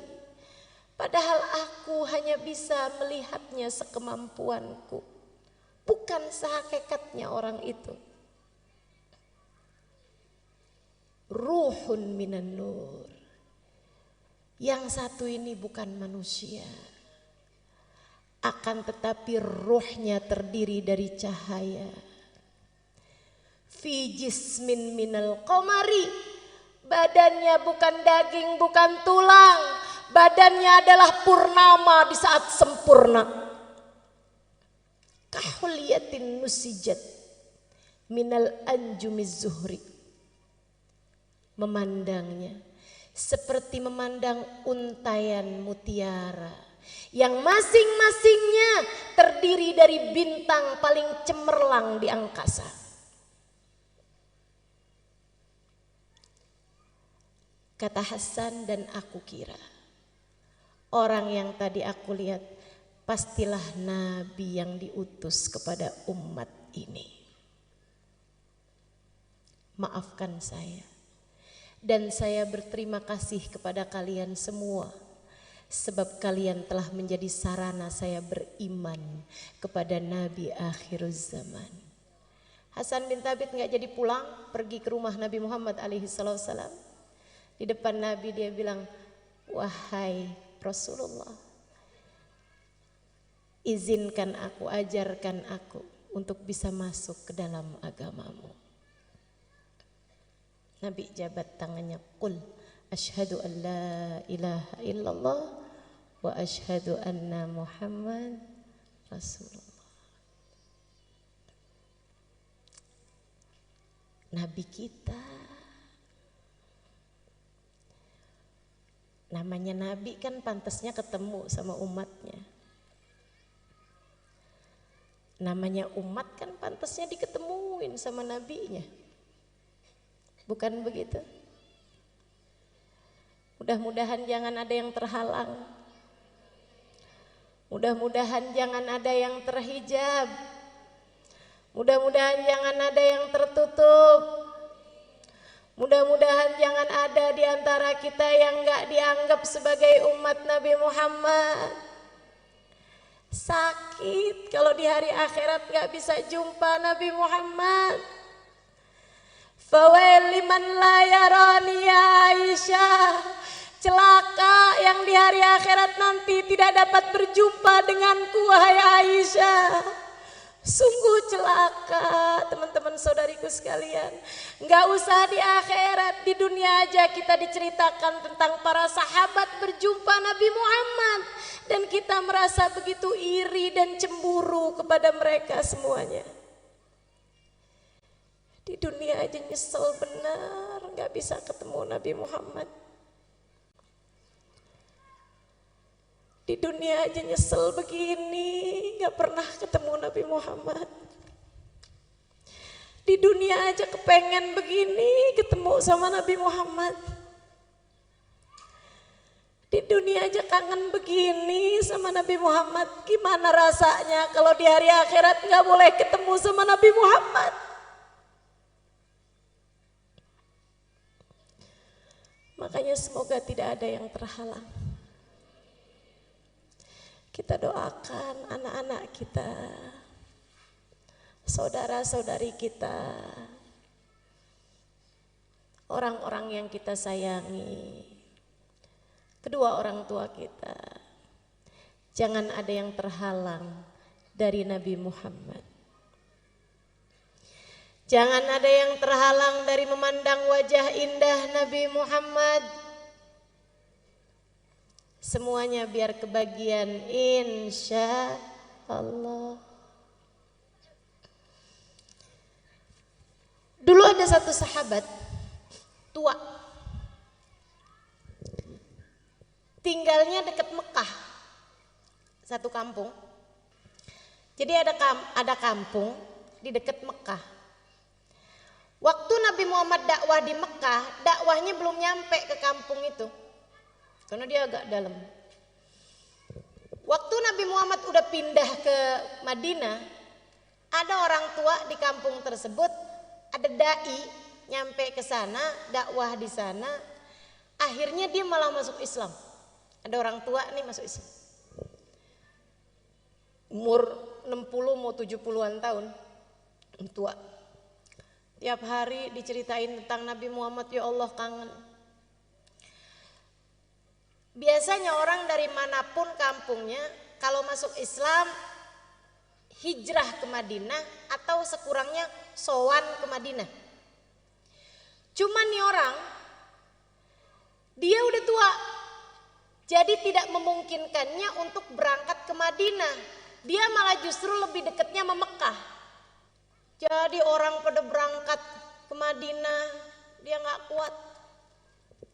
Padahal aku hanya bisa melihatnya sekemampuanku, bukan sehakikatnya orang itu. Ruhun minan nur. Yang satu ini bukan manusia, akan tetapi ruhnya terdiri dari cahaya. Fi jismin minal qamari. Badannya bukan daging, bukan tulang. Badannya adalah purnama di saat sempurna. Kahuliyatin nusijat minal anjumiz zuhri. Memandangnya seperti memandang untayan mutiara yang masing-masingnya terdiri dari bintang paling cemerlang di angkasa. Kata Hasan, dan aku kira orang yang tadi aku lihat pastilah Nabi yang diutus kepada umat ini. Maafkan saya, dan saya berterima kasih kepada kalian semua, sebab kalian telah menjadi sarana saya beriman kepada Nabi akhir zaman. Hasan bin Thabit nggak jadi pulang, pergi ke rumah Nabi Muhammad alaihissalam. Di depan Nabi dia bilang, wahai Rasulullah, izinkan aku, ajarkan aku untuk bisa masuk ke dalam agamamu. Nabi jabat tangannya, qul asyhadu an la ilaha illallah wa asyhadu anna Muhammad Rasulullah. Nabi kita, namanya Nabi kan pantasnya ketemu sama umatnya. Namanya umat kan pantasnya diketemuin sama nabinya. Bukan begitu? Mudah-mudahan jangan ada yang terhalang. Mudah-mudahan jangan ada yang terhijab. Mudah-mudahan jangan ada yang tertutup. Mudah-mudahan jangan ada di antara kita yang gak dianggap sebagai umat Nabi Muhammad. Sakit kalau di hari akhirat gak bisa jumpa Nabi Muhammad. Fawail liman la yarani ya Aisyah. Celaka yang di hari akhirat nanti tidak dapat berjumpa denganku wahai Aisyah. Sungguh celaka teman-teman saudariku sekalian. Gak usah di akhirat, di dunia aja kita diceritakan tentang para sahabat berjumpa Nabi Muhammad. Dan kita merasa begitu iri dan cemburu kepada mereka semuanya. Di dunia aja nyesel benar gak bisa ketemu Nabi Muhammad. Di dunia aja nyesel begini, gak pernah ketemu Nabi Muhammad. Di dunia aja kepengen begini, ketemu sama Nabi Muhammad. Di dunia aja kangen begini sama Nabi Muhammad. Gimana rasanya kalau di hari akhirat gak boleh ketemu sama Nabi Muhammad? Makanya semoga tidak ada yang terhalang. Kita doakan anak-anak kita, saudara-saudari kita, orang-orang yang kita sayangi, kedua orang tua kita. Jangan ada yang terhalang dari Nabi Muhammad. Jangan ada yang terhalang dari memandang wajah indah Nabi Muhammad. Semuanya biar kebagian insya Allah. Dulu ada satu sahabat tua, tinggalnya dekat Mekah, satu kampung. Jadi ada kampung di dekat Mekah. Waktu Nabi Muhammad dakwah di Mekah, dakwahnya belum nyampe ke kampung itu. Karena dia agak dalam. Waktu Nabi Muhammad udah pindah ke Madinah, ada orang tua di kampung tersebut, ada dai nyampe ke sana, dakwah di sana. Akhirnya dia malah masuk Islam. Ada orang tua nih masuk Islam. Umur 60 mau 70-an tahun. Tua. Tiap hari diceritain tentang Nabi Muhammad, ya Allah kangen. Biasanya orang dari manapun kampungnya kalau masuk Islam hijrah ke Madinah atau sekurangnya sowan ke Madinah. Cuman nih orang dia udah tua, jadi tidak memungkinkannya untuk berangkat ke Madinah. Dia malah justru lebih dekatnya sama Mekah. Jadi orang pada berangkat ke Madinah, dia nggak kuat.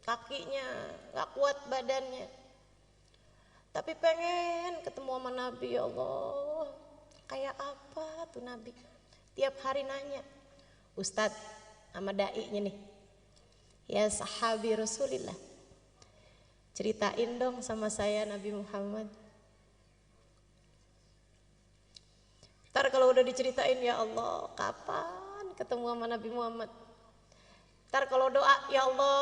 Kakinya gak kuat badannya, tapi pengen ketemu sama Nabi. Ya Allah, kayak apa tuh Nabi? Tiap hari nanya, Ustadz sama dai-nya nih, ya sahabi Rasulillah, ceritain dong sama saya Nabi Muhammad. Ntar kalau udah diceritain, ya Allah kapan ketemu sama Nabi Muhammad? Ntar kalau doa, ya Allah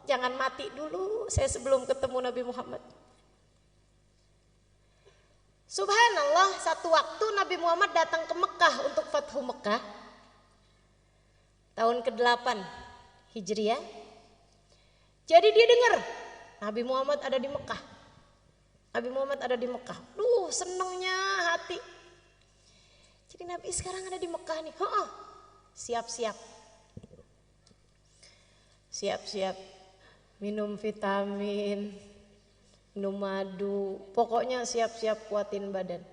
jangan mati dulu saya sebelum ketemu Nabi Muhammad. Subhanallah, satu waktu Nabi Muhammad datang ke Mekah untuk Fathu Mekah tahun ke-8 Hijriah. Jadi dia dengar Nabi Muhammad ada di Mekah. Nabi Muhammad ada di Mekah. Duh, senengnya hati. Jadi Nabi sekarang ada di Mekah nih. Siap-siap. Siap-siap. Minum vitamin, minum madu, pokoknya siap-siap kuatin badan.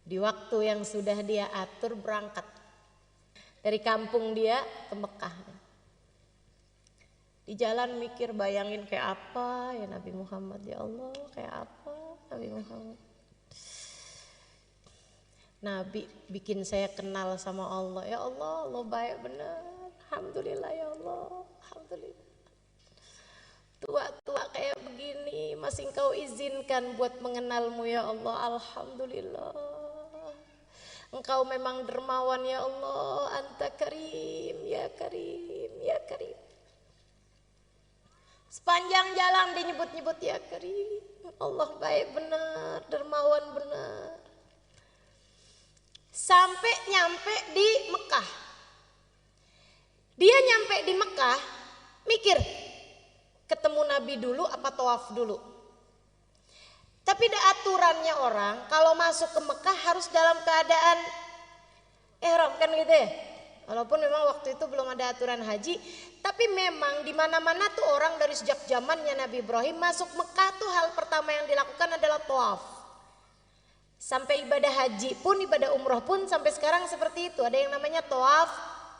Di waktu yang sudah dia atur berangkat dari kampung dia ke Mekah. Di jalan mikir, bayangin kayak apa ya Nabi Muhammad, ya Allah kayak apa Nabi Muhammad. Nabi bikin saya kenal sama Allah. Ya Allah, Allah baik benar. Alhamdulillah ya Allah, alhamdulillah. Tua-tua kayak begini masih Engkau izinkan buat mengenalmu ya Allah, alhamdulillah. Engkau memang dermawan ya Allah, Anta Karim, ya Karim, ya Karim. Sepanjang jalan dinyebut-nyebut ya Karim. Allah baik benar, dermawan benar. Sampai nyampe di Mekah. Dia nyampe di Mekah, mikir, ketemu Nabi dulu apa tawaf dulu. Tapi ada aturannya orang, kalau masuk ke Mekah harus dalam keadaan ihram kan gitu ya. Walaupun memang waktu itu belum ada aturan haji, tapi memang di mana-mana tuh orang dari sejak zamannya Nabi Ibrahim masuk Mekah tuh hal pertama yang dilakukan adalah tawaf. Sampai ibadah haji pun, ibadah umroh pun sampai sekarang seperti itu. Ada yang namanya tawaf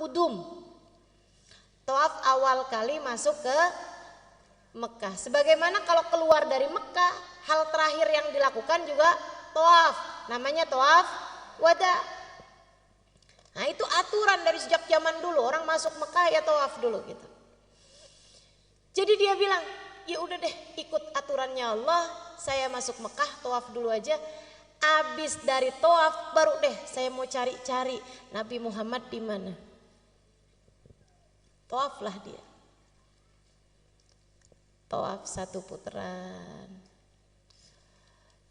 kudum. Tawaf awal kali masuk ke Mekah. Sebagaimana kalau keluar dari Mekah, hal terakhir yang dilakukan juga tawaf. Namanya tawaf wada. Nah itu aturan dari sejak zaman dulu, orang masuk Mekah ya tawaf dulu gitu. Jadi dia bilang, ya udah deh ikut aturannya Allah, saya masuk Mekah tawaf dulu aja. Abis dari tawaf baru deh saya mau cari-cari Nabi Muhammad di mana. Tawaflah dia. Tawaf 1 putaran.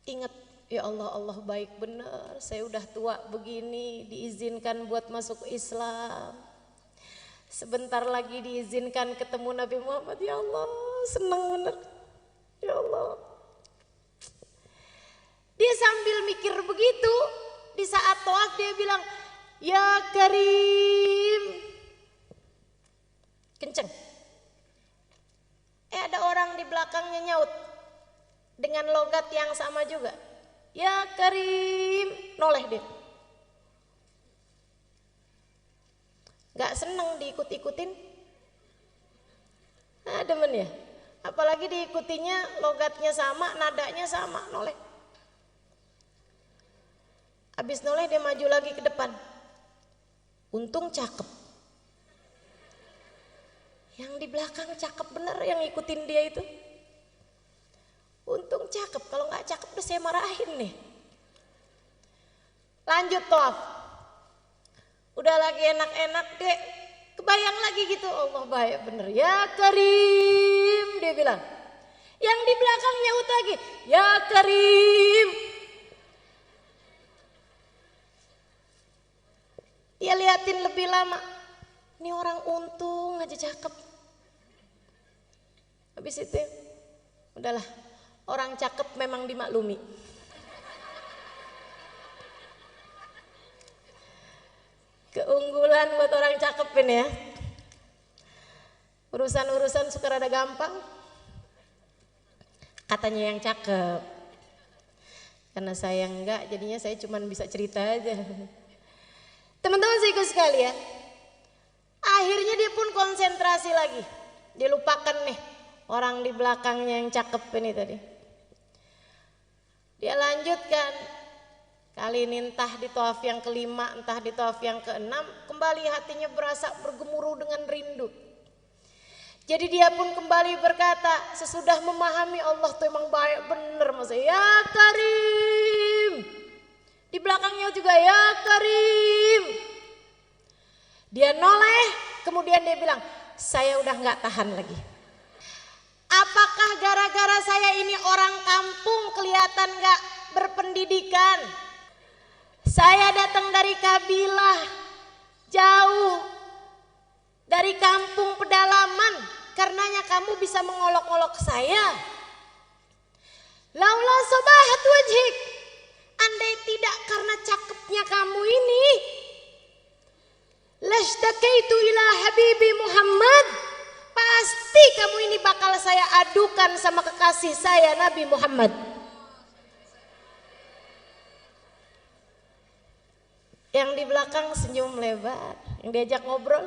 Ingat, ya Allah, Allah baik benar. Saya udah tua begini, diizinkan buat masuk Islam. Sebentar lagi diizinkan ketemu Nabi Muhammad. Ya Allah, senang benar. Ya Allah. Dia sambil mikir begitu, di saat tawaf dia bilang, ya Karim. Kenceng. Ada orang di belakangnya nyaut dengan logat yang sama juga. Ya Karim, noleh dia. Gak seneng diikut-ikutin. Nah, demen ya. Apalagi diikutinya logatnya sama, nadanya sama, noleh. Habis noleh dia maju lagi ke depan. Untung cakep. Yang di belakang cakep bener yang ngikutin dia itu. Untung cakep, kalau gak cakep udah saya marahin nih. Lanjut tawaf. Udah lagi enak-enak deh. Kebayang lagi gitu, Allah baik bener. Ya Karim, dia bilang. Yang di belakang nyaut lagi, ya Karim. Dia liatin lebih lama. Ini orang untung aja cakep. Habis itu, udahlah. Orang cakep memang dimaklumi. Keunggulan buat orang cakep ini ya. Urusan-urusan suka rada gampang. Katanya yang cakep. Karena saya enggak, jadinya saya cuma bisa cerita aja. Teman-teman saya sekalian, akhirnya dia pun konsentrasi lagi. Dia lupakan nih orang di belakangnya yang cakep ini tadi. Dia lanjutkan. Kali ini entah di tawaf yang kelima, entah di tawaf yang keenam, kembali hatinya berasa bergemuruh dengan rindu. Jadi dia pun kembali berkata, sesudah memahami Allah tuh emang baik bener mas. Ya Karim. Di belakangnya juga ya Karim. Dia noleh, kemudian dia bilang, saya udah gak tahan lagi. Apakah gara-gara saya ini orang kampung kelihatan gak berpendidikan? Saya datang dari kabilah jauh, dari kampung pedalaman, karenanya kamu bisa mengolok-olok saya. Laula sobahat wajhik, andai tidak karena cakepnya kamu ini, lastakaitu ila habibi Muhammad, pasti kamu ini bakal saya adukan sama kekasih saya Nabi Muhammad. Yang di belakang senyum lebar, yang diajak ngobrol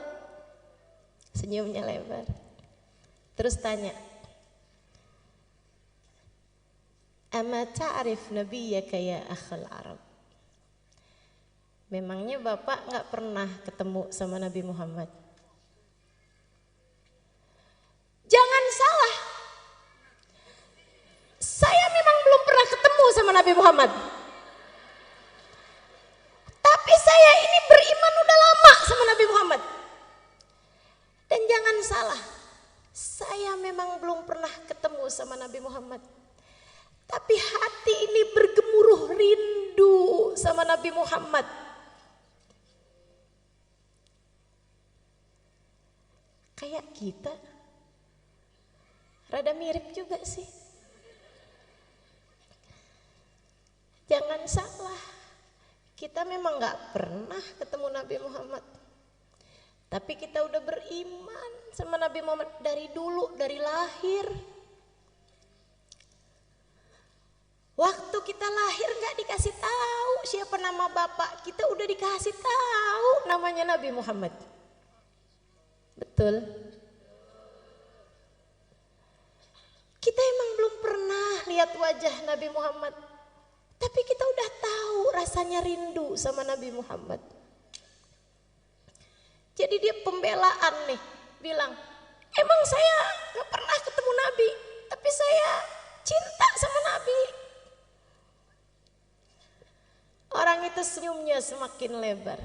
senyumnya lebar. Terus tanya, ama ta'rif nabiyyaka ya akhal Arab? Memangnya Bapak gak pernah ketemu sama Nabi Muhammad? Jangan salah, saya memang belum pernah ketemu sama Nabi Muhammad. Tapi Nabi Muhammad. Tapi hati ini bergemuruh rindu sama Nabi Muhammad. Kayak kita. Rada mirip juga sih. Jangan salah. Kita memang gak pernah ketemu Nabi Muhammad. Tapi kita udah beriman sama Nabi Muhammad dari dulu, dari lahir. Waktu kita lahir gak dikasih tahu siapa nama bapak, kita udah dikasih tahu namanya Nabi Muhammad. Betul? Kita emang belum pernah lihat wajah Nabi Muhammad, tapi kita udah tahu rasanya rindu sama Nabi Muhammad. Jadi dia pembelaan nih, bilang, emang saya gak pernah ketemu Nabi, tapi saya cinta sama Nabi. Orang itu senyumnya semakin lebar.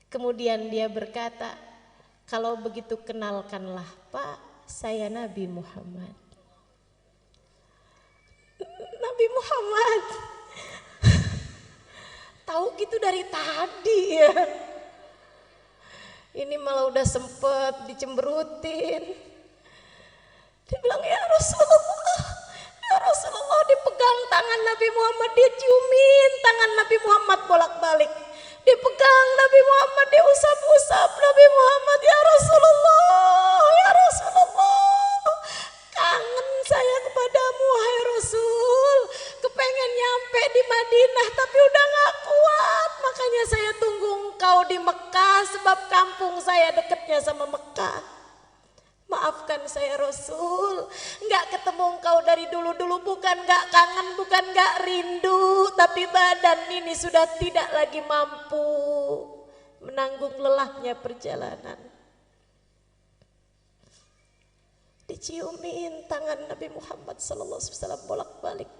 Kemudian dia berkata, kalau begitu kenalkanlah Pak, saya Nabi Muhammad. Nabi Muhammad, tahu gitu dari tadi ya. Ini malah udah sempet dicemberutin. Dia bilang, ya Rasulullah, dipegang tangan Nabi Muhammad, dia ciumin tangan Nabi Muhammad bolak-balik. Dipegang Nabi Muhammad, dia usap-usap Nabi Muhammad, ya Rasulullah, kangen saya kepadamu, wahai Rasul. Kepengen nyampe di Madinah, tapi udah gak kuat. Makanya saya tunggu engkau di Mekah, sebab kampung saya dekatnya sama Mekah. Maafkan saya Rasul, gak ketemu engkau dari dulu-dulu, bukan gak kangen, bukan gak rindu, tapi badan ini sudah tidak lagi mampu menanggung lelahnya perjalanan. Diciumin tangan Nabi Muhammad SAW bolak-balik.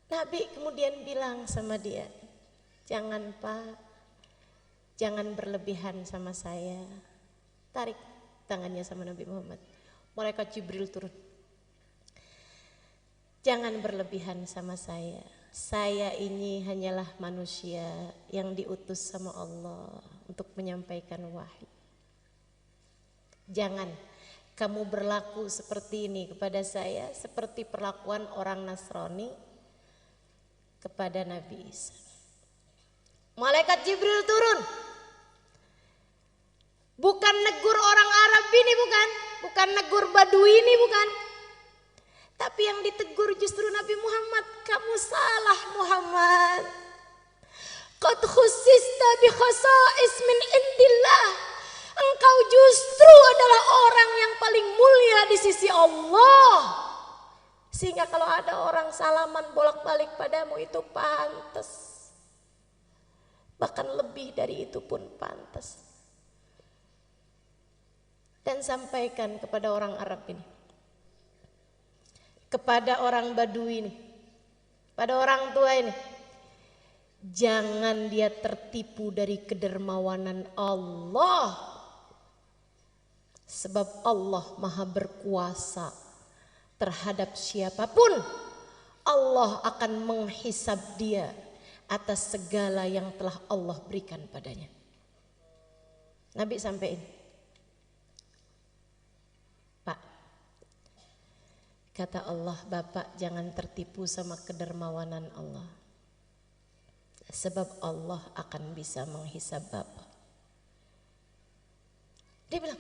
Nabi kemudian bilang sama dia, jangan Pak, jangan berlebihan sama saya. Tarik tangannya sama Nabi Muhammad. Malaikat Jibril turun. Jangan berlebihan sama saya. Saya ini hanyalah manusia yang diutus sama Allah untuk menyampaikan wahyu. Jangan kamu berlaku seperti ini kepada saya, seperti perlakuan orang Nasrani kepada Nabi Isa. Malaikat Jibril turun. Bukan negur orang Arab ini, bukan negur Badui ini, bukan. Tapi yang ditegur justru Nabi Muhammad. Kamu salah Muhammad. Qad khussista bi khasa'is min indillah. Engkau justru adalah orang yang paling mulia di sisi Allah. Sehingga kalau ada orang salaman bolak-balik padamu itu pantas. Bahkan lebih dari itu pun pantas. Dan sampaikan kepada orang Arab ini, kepada orang Badui ini, pada orang tua ini, jangan dia tertipu dari kedermawanan Allah, sebab Allah maha berkuasa terhadap siapapun. Allah akan menghisab dia atas segala yang telah Allah berikan padanya. Nabi sampaikan, kata Allah, Bapak jangan tertipu sama kedermawanan Allah. Sebab Allah akan bisa menghisab Bapak. Dia bilang,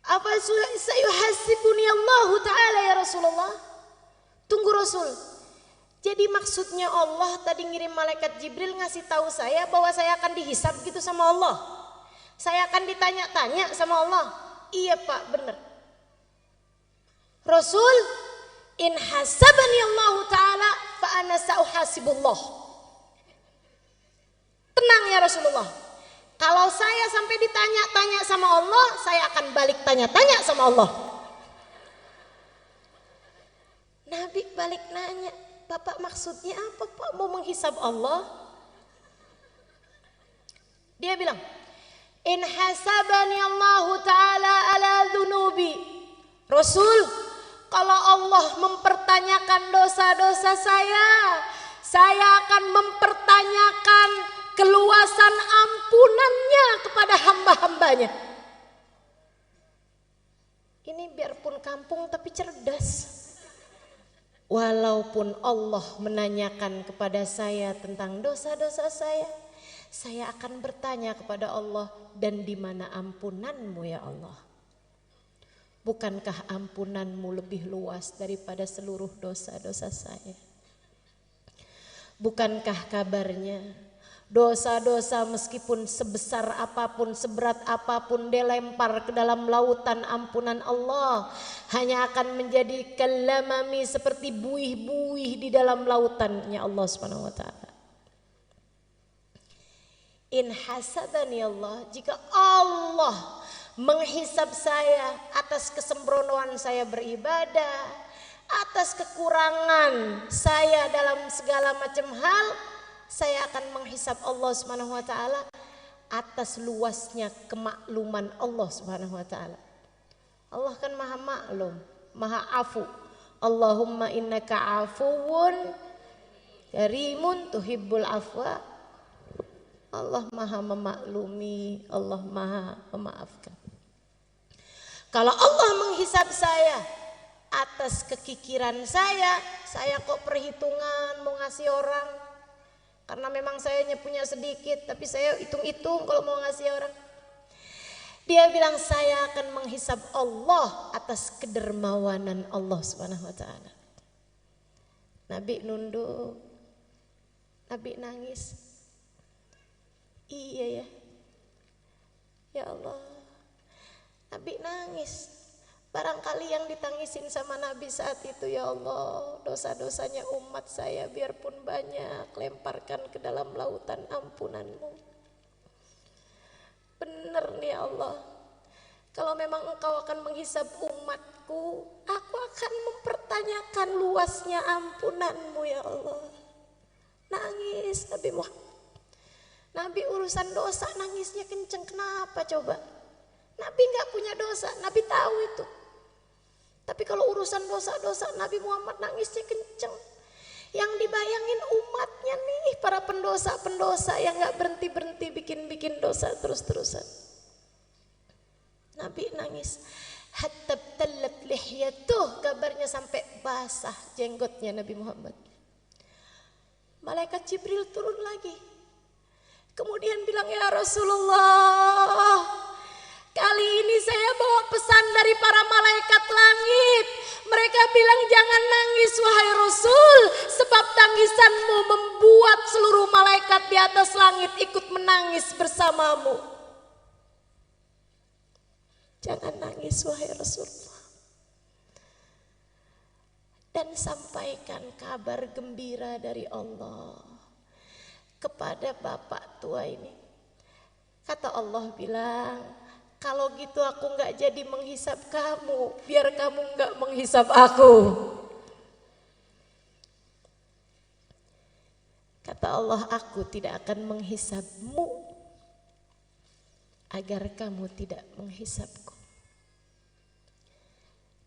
apa sayuhasibuni Allah Ta'ala ya Rasulullah? Tunggu Rasul. Jadi maksudnya Allah tadi ngirim malaikat Jibril ngasih tahu saya bahwa saya akan dihisab gitu sama Allah. Saya akan ditanya-tanya sama Allah. Iya Pak, benar. Rasul, in hasabani Allah Ta'ala fa ana sa'uhasibullah. Tenang ya Rasulullah. Kalau saya sampai ditanya-tanya sama Allah, saya akan balik tanya-tanya sama Allah. Nabi balik nanya, Bapak maksudnya apa Pak? Mau menghisab Allah? Dia bilang, in hasabani Allah Ta'ala ala dhunubi. Rasul, Kalau Allah mempertanyakan dosa-dosa saya akan mempertanyakan keluasan ampunannya kepada hamba-hambanya. Ini biarpun kampung tapi cerdas. Walaupun Allah menanyakan kepada saya tentang dosa-dosa saya akan bertanya kepada Allah, dan di mana ampunanmu ya Allah? Bukankah ampunanmu lebih luas daripada seluruh dosa-dosa saya? Bukankah kabarnya dosa-dosa meskipun sebesar apapun, seberat apapun dilempar ke dalam lautan ampunan Allah, hanya akan menjadi kalamami, seperti buih-buih di dalam lautannya Allah Subhanahu wa taala. In hasabani Allah, jika Allah menghisab saya atas kesembronoan saya beribadah, atas kekurangan saya dalam segala macam hal, saya akan menghisab Allah Subhanahu wa taala atas luasnya kemakluman Allah Subhanahu wa taala. Allah kan maha maklum, maha afu. Allahumma innaka afuwun karimun tuhibbul afwa. Allah maha memaklumi, Allah maha memaafkan. Kalau Allah menghisab saya atas kekikiran saya kok perhitungan mau ngasih orang. Karena memang saya punya sedikit, tapi saya hitung-hitung kalau mau ngasih orang. Dia bilang saya akan menghisab Allah atas kedermawanan Allah Subhanahu wa taala. Nabi nunduk, Nabi nangis. Iya ya, ya Allah, Nabi nangis. Barangkali yang ditangisin sama Nabi saat itu, ya Allah, dosa-dosanya umat saya biarpun banyak, lemparkan ke dalam lautan ampunanmu. Benar nih ya Allah, kalau memang engkau akan menghisab umatku, aku akan mempertanyakan luasnya ampunanmu ya Allah. Nangis Nabi Muhammad. Nabi urusan dosa nangisnya kenceng, kenapa coba? Nabi gak punya dosa, Nabi tahu itu. Tapi kalau urusan dosa-dosa Nabi Muhammad nangisnya kenceng. Yang dibayangin umatnya nih, para pendosa-pendosa yang gak berhenti-berhenti bikin dosa terus-terusan. Nabi nangis. Hatta tallat lihyatuh, kabarnya sampai basah jenggotnya Nabi Muhammad. Malaikat Jibril turun lagi. Kemudian bilang, ya Rasulullah, kali ini saya bawa pesan dari para malaikat langit. Mereka bilang jangan nangis wahai Rasul, sebab tangisanmu membuat seluruh malaikat di atas langit ikut menangis bersamamu. Jangan nangis wahai Rasulullah. Dan sampaikan kabar gembira dari Allah kepada bapak tua ini. Kata Allah bilang, kalau gitu aku gak jadi menghisap kamu, biar kamu gak menghisap aku. Kata Allah, aku tidak akan menghisapmu agar kamu tidak menghisapku.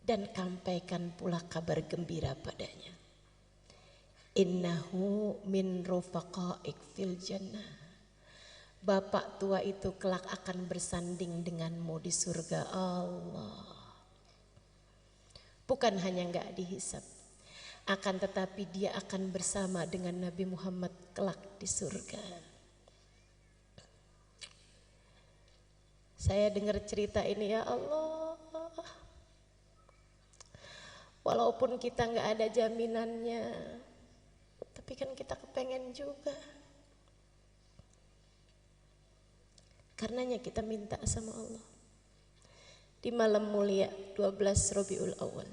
Dan sampaikan pula kabar gembira padanya. Innahu min rufaqaik fil jannah. Bapak tua itu kelak akan bersanding denganmu di surga Allah. Bukan hanya enggak dihisap, akan tetapi dia akan bersama dengan Nabi Muhammad kelak di surga. Saya dengar cerita ini, ya Allah, walaupun kita enggak ada jaminannya, tapi kan kita kepengen juga. Karenanya kita minta sama Allah. Di malam mulia 12 Rabiul Awal,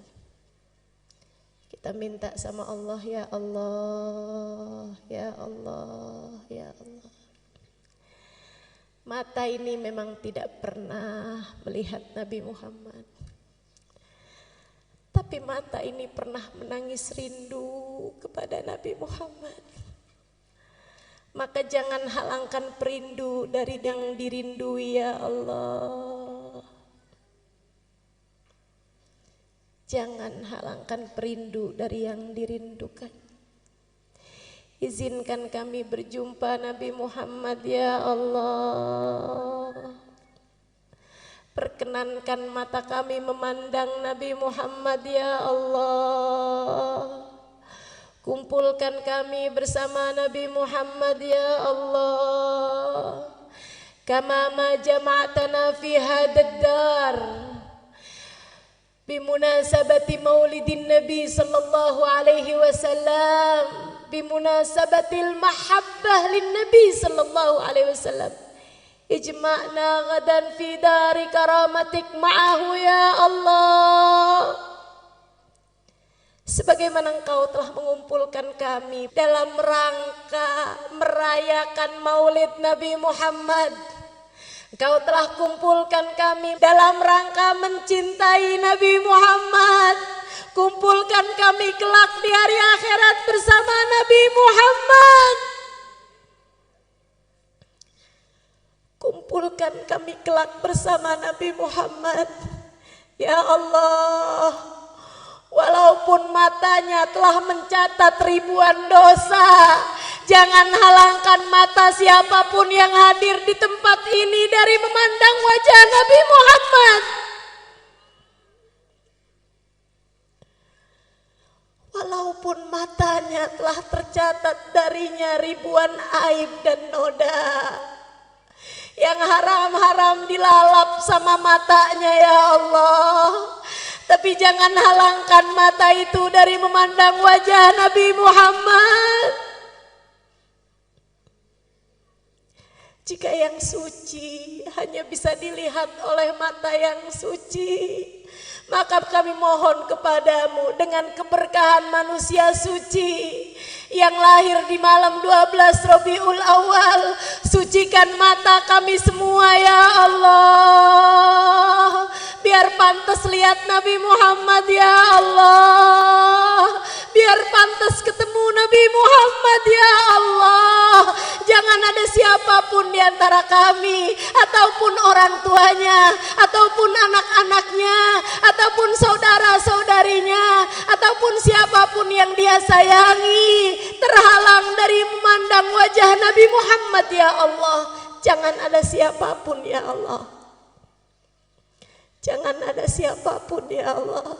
kita minta sama Allah, ya Allah, ya Allah, ya Allah. Mata ini memang tidak pernah melihat Nabi Muhammad, tapi mata ini pernah menangis rindu kepada Nabi Muhammad. Maka jangan halangkan perindu dari yang dirindui ya Allah. Jangan halangkan perindu dari yang dirindukan. Izinkan kami berjumpa Nabi Muhammad ya Allah. Perkenankan mata kami memandang Nabi Muhammad ya Allah. Kumpulkan kami bersama Nabi Muhammad ya Allah. Kama ma jama'tana fi hadad dar bimunasabati maulidin Nabi sallallahu alaihi wasallam, bimunasabatil mahabbah lin Nabi sallallahu alaihi wasallam. Ijma'na gadan fi dari karamatik ma'ahu ya Allah. Sebagaimana Engkau telah mengumpulkan kami dalam rangka merayakan maulid Nabi Muhammad, Engkau telah kumpulkan kami dalam rangka mencintai Nabi Muhammad. Kumpulkan kami kelak di hari akhirat bersama Nabi Muhammad. Kumpulkan kami kelak bersama Nabi Muhammad. Ya Allah, walaupun matanya telah mencatat ribuan dosa, jangan halangkan mata siapapun yang hadir di tempat ini dari memandang wajah Nabi Muhammad. Walaupun matanya telah tercatat darinya ribuan aib dan noda yang haram-haram dilalap sama matanya ya Allah, tapi jangan halangkan mata itu dari memandang wajah Nabi Muhammad. Jika yang suci hanya bisa dilihat oleh mata yang suci, maka kami mohon kepadamu dengan keberkahan manusia suci yang lahir di malam 12 Rabiul Awal, sucikan mata kami semua ya Allah, biar pantas lihat Nabi Muhammad ya Allah, biar pantas ketemu Nabi Muhammad ya Allah. Jangan ada siapapun di antara kami, ataupun orang tuanya, ataupun anak-anaknya, ataupun saudara-saudarinya, ataupun siapapun yang dia sayangi, terhalang dari memandang wajah Nabi Muhammad ya Allah. Jangan ada siapapun ya Allah. Jangan ada siapapun ya Allah.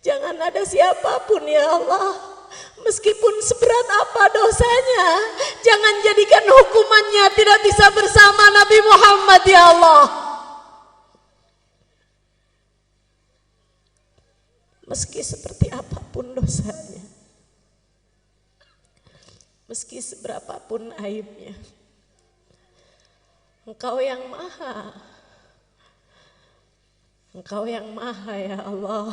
Jangan ada siapapun ya Allah. Meskipun seberat apa dosanya, jangan jadikan hukumannya tidak bisa bersama Nabi Muhammad ya Allah. Meski seperti apapun dosanya, meski seberapapun aibnya, Engkau yang maha, Engkau yang maha ya Allah,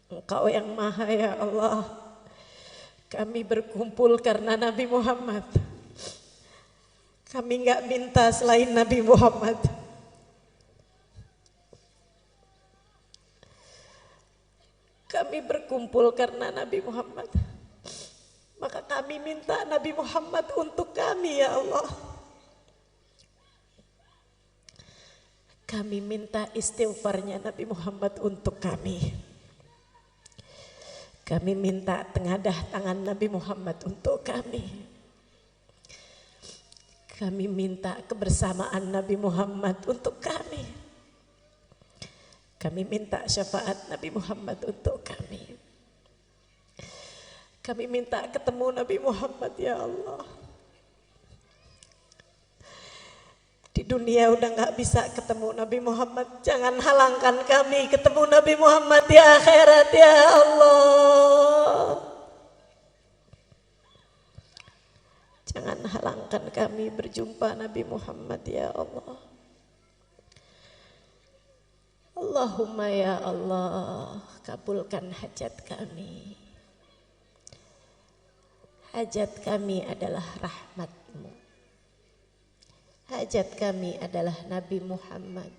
Engkau yang maha ya Allah. Kami berkumpul karena Nabi Muhammad. Kami enggak minta selain Nabi Muhammad. Kami berkumpul karena Nabi Muhammad. Maka kami minta Nabi Muhammad untuk kami ya Allah. Kami minta istighfarnya Nabi Muhammad untuk kami. Kami minta tengadah tangan Nabi Muhammad untuk kami. Kami minta kebersamaan Nabi Muhammad untuk kami. Kami minta syafaat Nabi Muhammad untuk kami. Kami minta ketemu Nabi Muhammad ya Allah. Di dunia udah gak bisa ketemu Nabi Muhammad, jangan halangkan kami ketemu Nabi Muhammad di akhirat ya Allah. Jangan halangkan kami berjumpa Nabi Muhammad ya Allah. Allahumma ya Allah, kabulkan hajat kami. Hajat kami adalah rahmat-Mu. Hajat kami adalah Nabi Muhammad.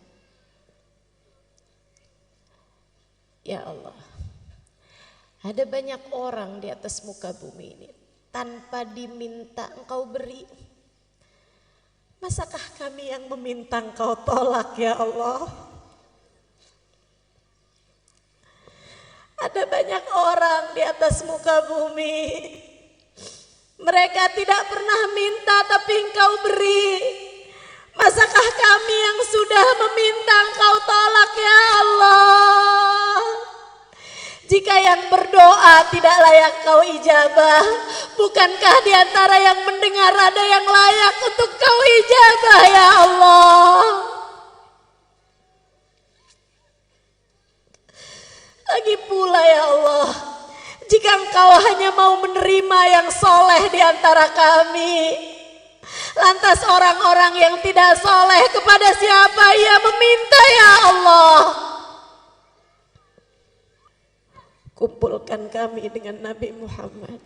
Ya Allah, ada banyak orang di atas muka bumi ini tanpa diminta Engkau beri. Masakah kami yang meminta Engkau tolak ya Allah? Ada banyak orang di atas muka bumi, mereka tidak pernah minta tapi Engkau beri. Masakah kami yang sudah meminta Engkau tolak ya Allah? Jika yang berdoa tidak layak Kau ijabah, bukankah di antara yang mendengar ada yang layak untuk Kau ijabah ya Allah? Lagi pula ya Allah, jika Engkau hanya mau menerima yang soleh di antara kami, lantas orang-orang yang tidak soleh kepada siapa ia meminta ya Allah? Kumpulkan kami dengan Nabi Muhammad.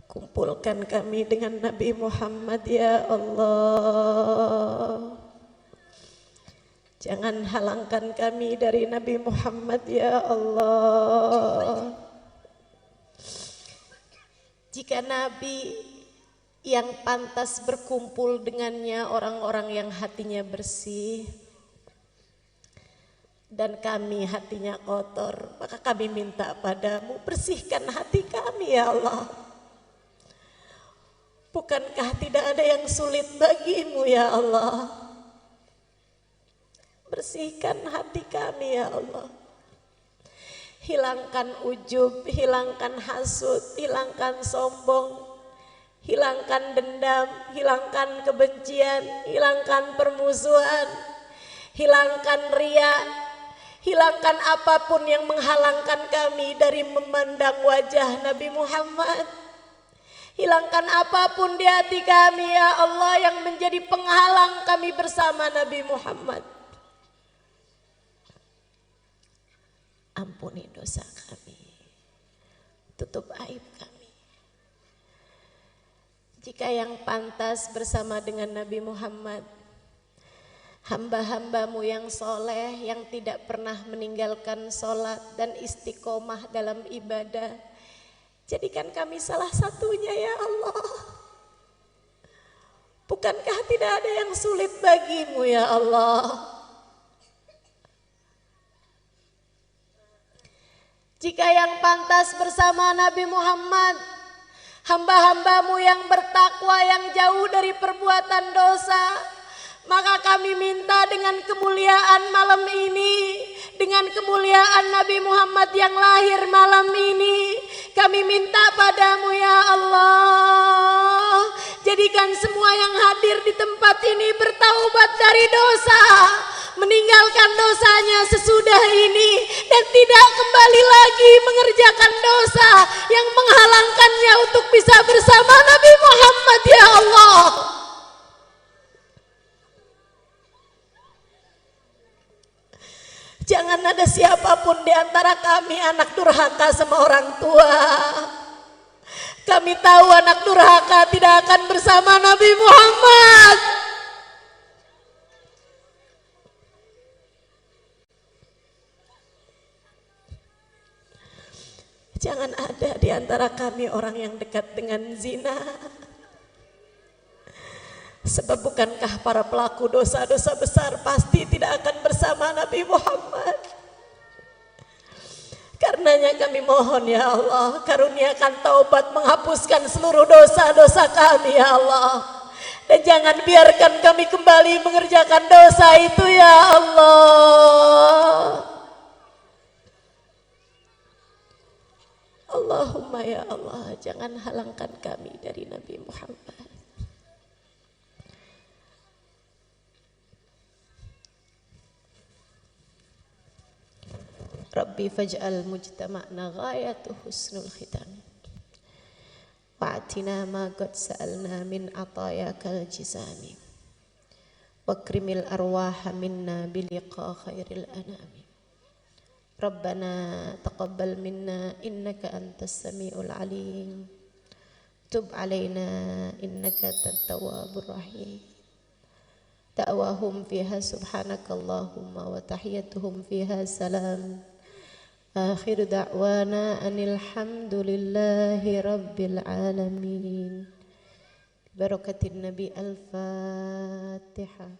Kumpulkan kami dengan Nabi Muhammad ya Allah. Jangan halangkan kami dari Nabi Muhammad ya Allah. Jika Nabi yang pantas berkumpul dengannya orang-orang yang hatinya bersih, dan kami hatinya kotor, maka kami minta padamu, bersihkan hati kami ya Allah. Bukankah tidak ada yang sulit bagimu ya Allah? Bersihkan hati kami ya Allah. Hilangkan ujub, hilangkan hasud, hilangkan sombong, hilangkan dendam, hilangkan kebencian, hilangkan permusuhan, hilangkan ria, hilangkan apapun yang menghalangkan kami dari memandang wajah Nabi Muhammad. Hilangkan apapun di hati kami ya Allah yang menjadi penghalang kami bersama Nabi Muhammad. Ampuni dosa kami, tutup aib kami. Jika yang pantas bersama dengan Nabi Muhammad, hamba-hambamu yang soleh, yang tidak pernah meninggalkan sholat dan istiqomah dalam ibadah, jadikan kami salah satunya ya Allah. Bukankah tidak ada yang sulit bagimu ya Allah? Jika yang pantas bersama Nabi Muhammad, hamba-hambamu yang bertakwa, yang jauh dari perbuatan dosa, maka kami minta dengan kemuliaan malam ini, dengan kemuliaan Nabi Muhammad yang lahir malam ini, kami minta padamu ya Allah, jadikan semua yang hadir di tempat ini bertaubat dari dosa, meninggalkan dosanya sesudah ini, dan tidak kembali lagi mengerjakan dosa yang menghalangkannya untuk bisa bersama Nabi Muhammad ya Allah. Jangan ada siapapun di antara kami anak durhaka sama orang tua. Kami tahu anak durhaka tidak akan bersama Nabi Muhammad. Jangan ada di antara kami orang yang dekat dengan zina. Sebab bukankah para pelaku dosa-dosa besar pasti tidak akan bersama Nabi Muhammad? Karenanya kami mohon ya Allah, karuniakan taubat menghapuskan seluruh dosa-dosa kami ya Allah. Dan jangan biarkan kami kembali mengerjakan dosa itu ya Allah. Allahumma ya Allah, jangan halangkan kami dari Nabi Muhammad. Rabbi faj'al mujtama'na ghayatu husnul khitam wa'atina ma qad sa'alna min atayakal jizami wakrimil arwaha minna biliqa khairil anami. Rabbana taqabbal minna innaka antas sami'ul alim, tub alaina innaka antat tawwabur rahim. Da'wahum fiha subhanakallahumma wa tahiyyatuhum fiha salam. Akhir da'wana anil hamdulillahi rabbil alamin. Barakatin Nabi al-Fatihah.